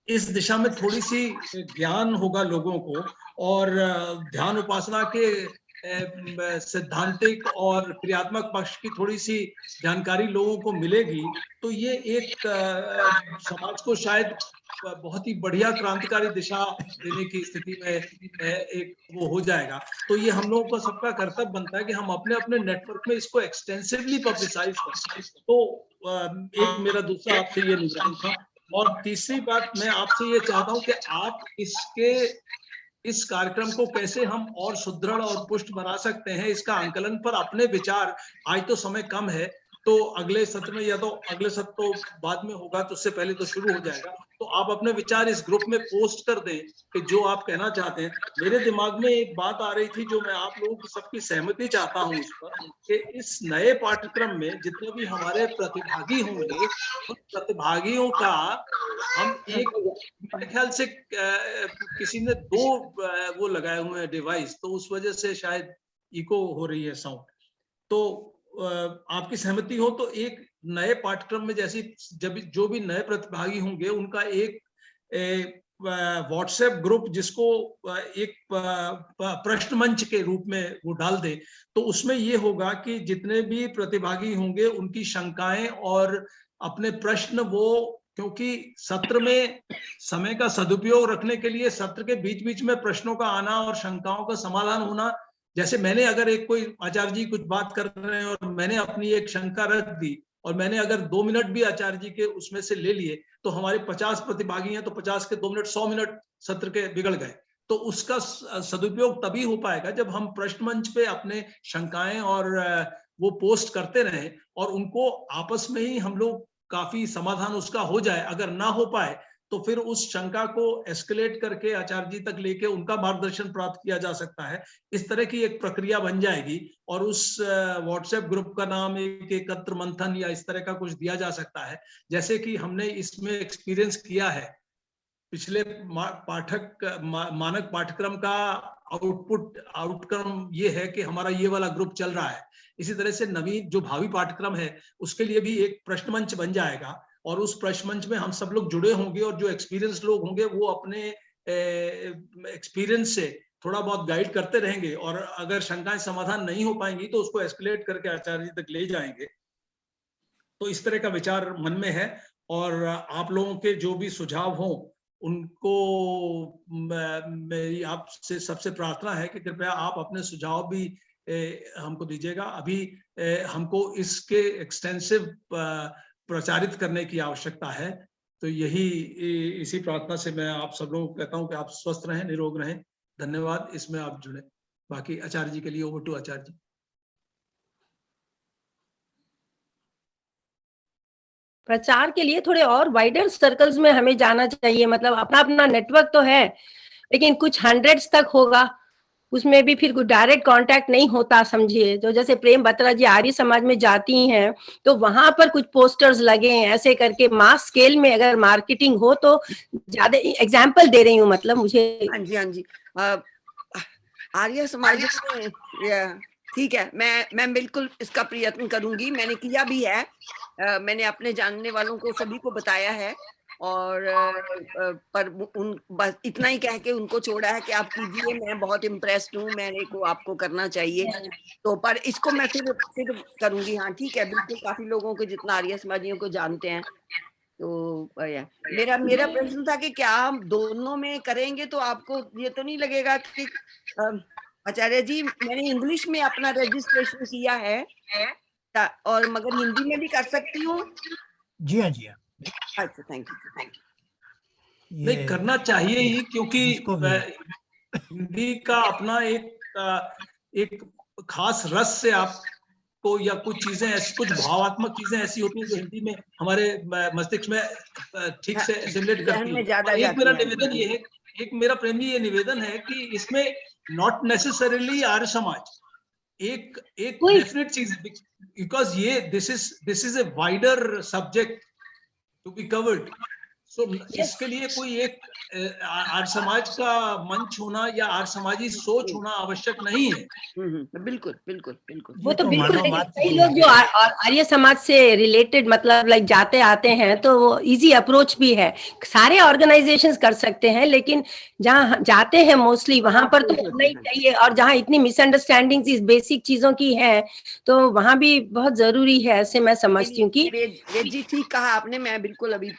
इस दिशा में थोड़ी सी ज्ञान होगा लोगों को, और ध्यान उपासना के सिद्धांतिक और क्रियात्मक पक्ष की थोड़ी सी जानकारी लोगों को मिलेगी, तो ये एक समाज को शायद बहुत ही बढ़िया क्रांतिकारी दिशा देने की स्थिति में एक वो हो जाएगा। तो ये हम लोगों का सबका कर्तव्य बनता है कि हम अपने अपने नेटवर्क में इसको एक्सटेंसिवली पब्लिसाइज करें। तो एक मेरा दूसरा आपसे ये निवेदन था। और तीसरी बात मैं आपसे ये चाहता हूं कि आप इस कार्यक्रम को कैसे हम और सुदृढ़ और पुष्ट बना सकते हैं, इसका आंकलन पर अपने विचार, आज तो समय कम है, तो अगले सत्र में, या तो अगले सत्र तो बाद में होगा, तो उससे पहले तो शुरू हो जाएगा, तो आप अपने विचार इस ग्रुप में पोस्ट कर दें कि जो आप कहना चाहते हैं। मेरे दिमाग में एक बात आ रही थी जो मैं आप लोगों की सबकी सहमति चाहता हूं उस पर, कि इस नए पाठ्यक्रम में जितने भी हमारे प्रतिभागी होंगे, उन प्रतिभागियों का हम मेरे ख्याल से किसी ने 2 वो लगाए हुए हैं डिवाइस, तो उस वजह से शायद इको हो रही है साउंड। तो आपकी सहमति हो तो एक नए पाठ्यक्रम में जैसे जब जो भी नए प्रतिभागी होंगे, उनका एक व्हाट्सएप ग्रुप, जिसको एक प्रश्न मंच के रूप में वो डाल दे, तो उसमें ये होगा कि जितने भी प्रतिभागी होंगे उनकी शंकाएं और अपने प्रश्न, वो क्योंकि सत्र में समय का सदुपयोग रखने के लिए सत्र के बीच बीच में प्रश्नों का आना और शंकाओं का समाधान होना, जैसे मैंने अगर एक कोई आचार्य जी कुछ बात कर रहे हैं और मैंने अपनी एक शंका रख दी, और मैंने अगर 2 मिनट भी आचार्य जी के उसमें से ले लिए, तो हमारे 50 प्रतिभागी हैं, तो 50 के 2 मिनट 100 मिनट सत्र के बिगड़ गए। तो उसका सदुपयोग तभी हो पाएगा जब हम प्रश्न मंच पे अपने शंकाएं और वो पोस्ट करते रहें, और उनको आपस में ही हम लोग काफी समाधान उसका हो जाए। अगर ना हो पाए तो फिर उस शंका को एस्केलेट करके आचार्य जी तक लेके उनका मार्गदर्शन प्राप्त किया जा सकता है। इस तरह की एक प्रक्रिया बन जाएगी, और उस व्हाट्सएप ग्रुप का नाम एक एकत्र मंथन या इस तरह का कुछ दिया जा सकता है, जैसे कि हमने इसमें एक्सपीरियंस किया है। पिछले मानक पाठ्यक्रम का आउटकम ये है कि हमारा ये वाला ग्रुप चल रहा है। इसी तरह से नवीन जो भावी पाठ्यक्रम है, उसके लिए भी एक प्रश्न मंच बन जाएगा, और उस प्रश्न मंच में हम सब लोग जुड़े होंगे और जो एक्सपीरियंस लोग होंगे वो अपने एक्सपीरियंस से थोड़ा बहुत गाइड करते रहेंगे, और अगर शंकाएं समाधान नहीं हो पाएंगी तो उसको एस्केलेट करके आचार्य जी तक ले जाएंगे। तो इस तरह का विचार मन में है, और आप लोगों के जो भी सुझाव हों उनको मेरी आपसे सबसे प्रार्थना है कि कृपया आप अपने सुझाव भी हमको दीजिएगा। अभी हमको इसके एक्सटेंसिव प्रचारित करने की आवश्यकता है। तो यही इसी प्रार्थना से मैं आप सब लोगों को कहता हूं कि आप स्वस्थ रहें, निरोग रहें। धन्यवाद, इसमें आप जुड़े। बाकी आचार्य जी के लिए ओवर टू आचार्य जी। प्रचार के लिए थोड़े और वाइडर सर्कल्स में हमें जाना चाहिए। मतलब अपना अपना नेटवर्क तो है, लेकिन कुछ हंड्रेड्स तक होगा, उसमें भी फिर कोई डायरेक्ट कांटेक्ट नहीं होता समझिए। तो जैसे प्रेम बत्रा जी आर्य समाज में जाती हैं तो वहां पर कुछ पोस्टर्स लगे हैं, ऐसे करके मास स्केल में अगर मार्केटिंग हो तो ज्यादा। एग्जाम्पल दे रही हूँ, मतलब मुझे। हाँ जी, हाँ जी। आर्य समाज में ठीक है, मैं बिल्कुल इसका प्रयत्न करूंगी। मैंने किया भी है, मैंने अपने जानने वालों को सभी को बताया है, और पर उन बस इतना ही कह के उनको छोड़ा है कि आप कीजिए, मैं बहुत इम्प्रेस्ड हूँ, मेरे को आपको करना चाहिए। तो पर इसको मैं फिर करूंगी। हाँ ठीक है, बिल्कुल, काफी लोगों को जितना आर्य समाजियों को जानते हैं। तो मेरा प्रश्न था कि क्या हम दोनों में करेंगे तो आपको ये तो नहीं लगेगा कि आचार्य जी मैंने इंग्लिश में अपना रजिस्ट्रेशन किया है और मगर हिंदी में भी कर सकती हूँ? जी हाँ, जी हाँ। अच्छा, थैंक यू। नहीं, करना चाहिए ही, क्योंकि इसको भी हिंदी का अपना एक खास रस से आपको, या कुछ चीजें ऐसी, कुछ भावात्मक चीजें ऐसी होती हैं जो हिंदी में हमारे मस्तिष्क में ठीक से एसिमुलेट करती में है। ज्यादा और एक जाती मेरा है। निवेदन ये है, एक मेरा प्रेमी ये निवेदन है कि इसमें नॉट नेसेसरीली आर्य समाज एक डेफिनेट चीज है, बिकॉज ये this is a wider subject to be covered. So इसके लिए कोई एक आर्य समाज का मंच होना या आर्य समाजी सोच होना आवश्यक नहीं है। बिल्कुल बिल्कुल बिल्कुल। वो ये तो तो बिल्कुल, मानव लेकिन मात्र कई की लोग जो आर्य समाज से रिलेटेड मतलब लाइक जाते आते हैं तो वो इजी अप्रोच भी है। सारे ऑर्गेनाइजेशंस कर सकते हैं, लेकिन जहाँ जाते हैं मोस्टली वहां पर तो होना ही चाहिए। और जहाँ इतनी मिसअंडरस्टैंडिंग्स इस बेसिक चीजों की है तो वहां भी बहुत जरूरी है, ऐसे मैं समझती हूँ कि वेद जी ठीक कहा आपने। मैं बिल्कुल अभी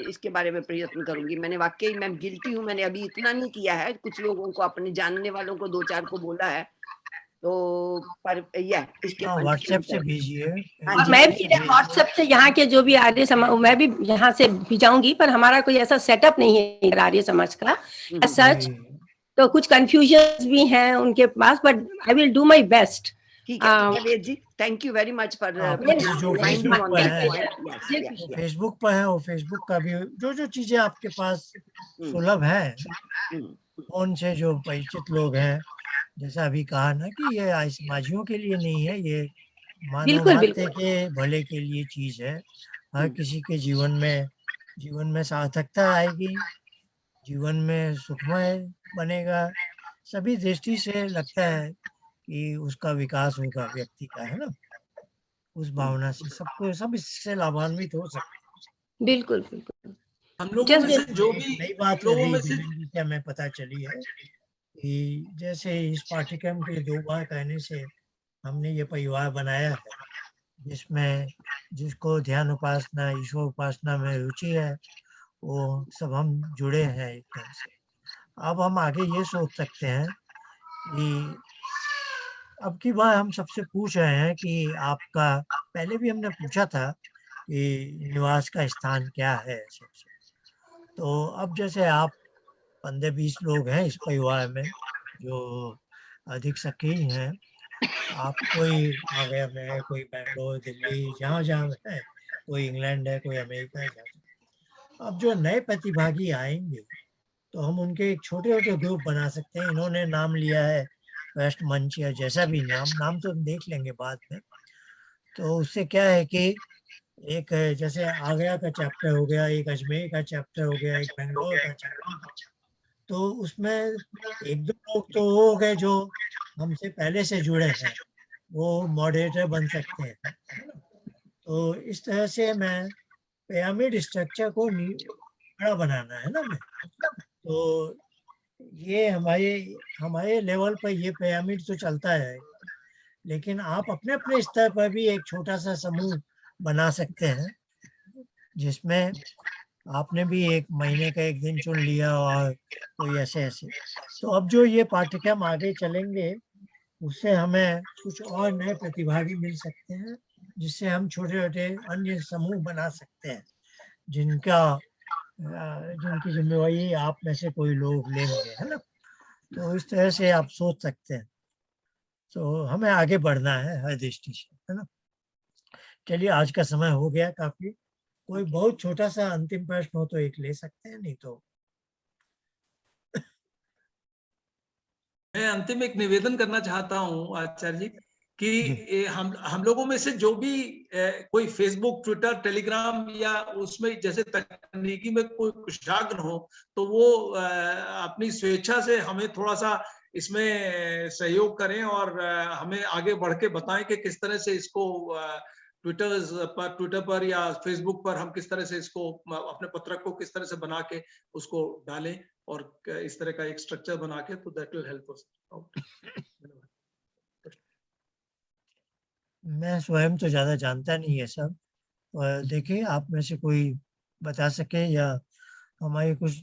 इसके बारे में प्रयत्न करूंगी। मैंने वाकई मैं गिल्टी हूँ, मैंने अभी इतना नहीं किया है। कुछ लोगों को, अपने जानने वालों को 2-4 को बोला है, तो पर इसके व्हाट्सएप से भेजिए। और मैं भी व्हाट्सएप से यहाँ के जो भी आर्य समाज, मैं भी यहाँ से भेजाऊंगी, पर हमारा कोई ऐसा सेटअप नहीं है आर्य समाज का सच। तो कुछ कंफ्यूजन भी हैं उनके पास, but I will do my best. ठीक है Ved ji, thank you very much for जो फेसबुक पर है, वो फेसबुक पर है, वो फेसबुक का भी जो चीजें आपके पास सुलभ है, फोन से जो परिचित लोग हैं, जैसा अभी कहा ना कि ये आर्य समाजियों के लिए नहीं है, ये मानव मात्र के भले के लिए चीज है। हर किसी के जीवन में सार्थकता आएगी, जीवन में सुखमय बनेगा। सभी दृष्टि से लगता है कि उसका विकास होगा व्यक्ति का, है ना। उस भावना से सब इससे लाभान्वित हो सकते हैं। बिल्कुल बिल्कुल। हम लोगों में से जो भी नई बात लोगों में से क्या मैं पता चली है कि जैसे इस पाठ्यक्रम के 2 बार कहने से हमने ये परिवार बनाया है, जिसमें जिसको ध्यान उपासना, ईश्वर उपासना में रुचि है, वो सब हम जुड़े हैं एक तरह से। अब हम आगे ये सोच सकते हैं कि अब की बार हम सबसे पूछ रहे हैं कि आपका, पहले भी हमने पूछा था कि निवास का स्थान क्या है सबसे। तो अब जैसे आप 15-20 लोग हैं इस परिवार में जो अधिक सक्रिय हैं, आप कोई आ गया में, कोई बैंगलोर, दिल्ली, जहाँ जहाँ है, कोई इंग्लैंड है, कोई अमेरिका है। अब जो नए प्रतिभागी आएंगे तो हम उनके एक छोटे-छोटे ग्रुप बना सकते हैं। इन्होंने नाम लिया है वेस्ट मंच या जैसा भी नाम तो देख लेंगे बाद में। तो उससे क्या है कि एक जैसे आगरा का चैप्टर हो गया, एक अजमेर का चैप्टर हो गया, एक बेंगलोर का चैप्टर। तो उसमें 1-2 लोग तो वो हो गए जो हमसे पहले से जुड़े हैं, वो मॉडरेटर बन सकते हैं। तो इस तरह से मैं पिरामिड स्ट्रक्चर को बड़ा बनाना है ना हमें। तो ये हमारे लेवल पर ये पिरामिड तो चलता है, लेकिन आप अपने अपने स्तर पर भी एक छोटा सा समूह बना सकते हैं, जिसमें आपने भी एक महीने का एक दिन चुन लिया और कोई ऐसे ऐसे। तो अब जो ये पाठ्यक्रम आगे चलेंगे उससे हमें कुछ और नए प्रतिभागी मिल सकते हैं, जिससे हम छोटे छोटे अन्य समूह बना सकते हैं, जिनकी जिम्मेवारी आप में से कोई लोग लेंगे, है ना। तो इस तरह से आप सोच सकते हैं। तो हमें आगे बढ़ना है हर दृष्टि से, है ना। चलिए, आज का समय हो गया काफी। कोई बहुत छोटा सा अंतिम प्रश्न हो तो एक ले सकते हैं, नहीं तो मैं अंतिम एक निवेदन करना चाहता हूँ आचार्य जी कि हम लोगों में से जो भी कोई फेसबुक, ट्विटर, टेलीग्राम या उसमें जैसे तकनीकी में कोई कुशाग्र हो, तो वो अपनी स्वेच्छा से हमें थोड़ा सा इसमें सहयोग करें और हमें आगे बढ़ के बताएं कि किस तरह से इसको ट्विटर पर या फेसबुक पर हम किस तरह से इसको अपने पत्रक को किस तरह से बना के उसको डालें और इस तरह का एक स्ट्रक्चर बना के, तो that will help us out. मैं स्वयं तो ज्यादा जानता नहीं है सब, और देखिए आप में से कोई बता सके, या हमारे कुछ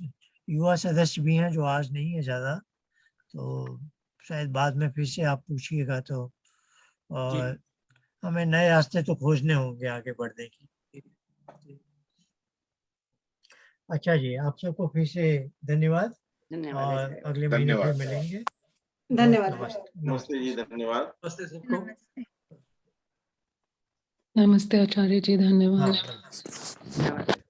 युवा सदस्य भी हैं जो आज नहीं है ज्यादा, तो शायद बाद में फिर से आप पूछिएगा तो, और हमें नए रास्ते तो खोजने होंगे आगे बढ़ने की। अच्छा जी, आप सबको फिर से धन्यवाद, और अगले महीने फिर मिलेंगे। धन्यवाद। नमस्ते जी, धन्यवाद। नमस्ते सबको। नमस्ते। नमस्ते आचार्य जी, धन्यवाद। धन्यवाद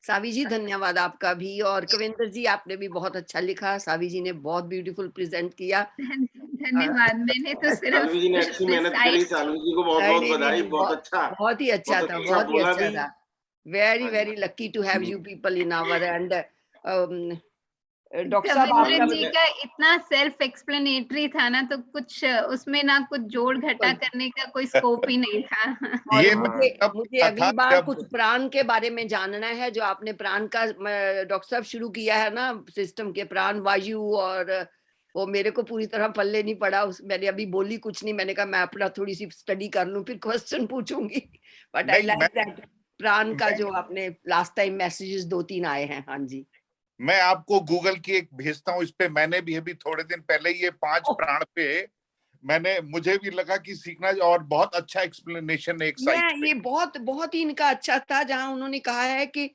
सावी जी, धन्यवाद आपका भी। और कविंदर जी, आपने भी बहुत अच्छा लिखा। सावी जी ने बहुत ब्यूटीफुल प्रेजेंट किया। धन्यवाद। मैंने तो सिर्फ सालवी जी ने अच्छी मेहनत करी, सालवी जी को बहुत बहुत बधाई। बहुत अच्छा, बहुत ही अच्छा था, बहुत ही अच्छा था। Very very lucky to have you people in our and doctor साहब कविंद्र जी का इतना सेल्फ एक्सप्लेनेटरी था ना, तो कुछ उसमें ना कुछ जोड़ घटा करने का कोई स्कोप ही नहीं था। और मुझे अगली बार कुछ प्राण के बारे में जानना है, जो आपने प्राण का डॉक्टर साहब शुरू किया है ना, सिस्टम के प्राण वायु, और वो मेरे को पूरी तरह पल्ले नहीं पड़ा। मैंने अभी बोली कुछ नहीं, मैंने कहा मैं अपना थोड़ी सी स्टडी कर लूं फिर क्वेश्चन पूछूंगी। बट आई लाइक दैट प्राण का जो आपने लास्ट टाइम मैसेजेस 2-3 आए हैं। हाँ जी, मैं आपको गूगल की एक भेजता हूँ, इस पे मैंने भी अभी थोड़े दिन पहले ये 5 प्राण पे मुझे भी लगा कि सीखना, और बहुत अच्छा एक्सप्लेनेशन एक साइट पे। ये बहुत ही इनका अच्छा था, जहां उन्होंने कहा है कि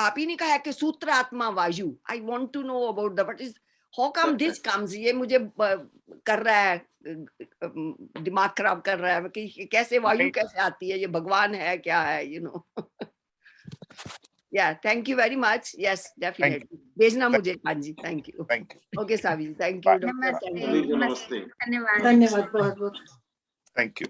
आप ही ने कहा है कि सूत्र आत्मा वायु। I want to know about the what is how come this comes. ये मुझे कर रहा है, दिमाग खराब कर रहा है कि कैसे वायु कैसे आती है, ये भगवान है क्या है, you know. Yeah, thank you very much. Yes, definitely. भेजना मुझे। हाँ जी, thank you. Okay, Saavi, thank you. नमस्ते। नमस्ते। धन्यवाद। धन्यवाद बहुत बहुत। Thank you.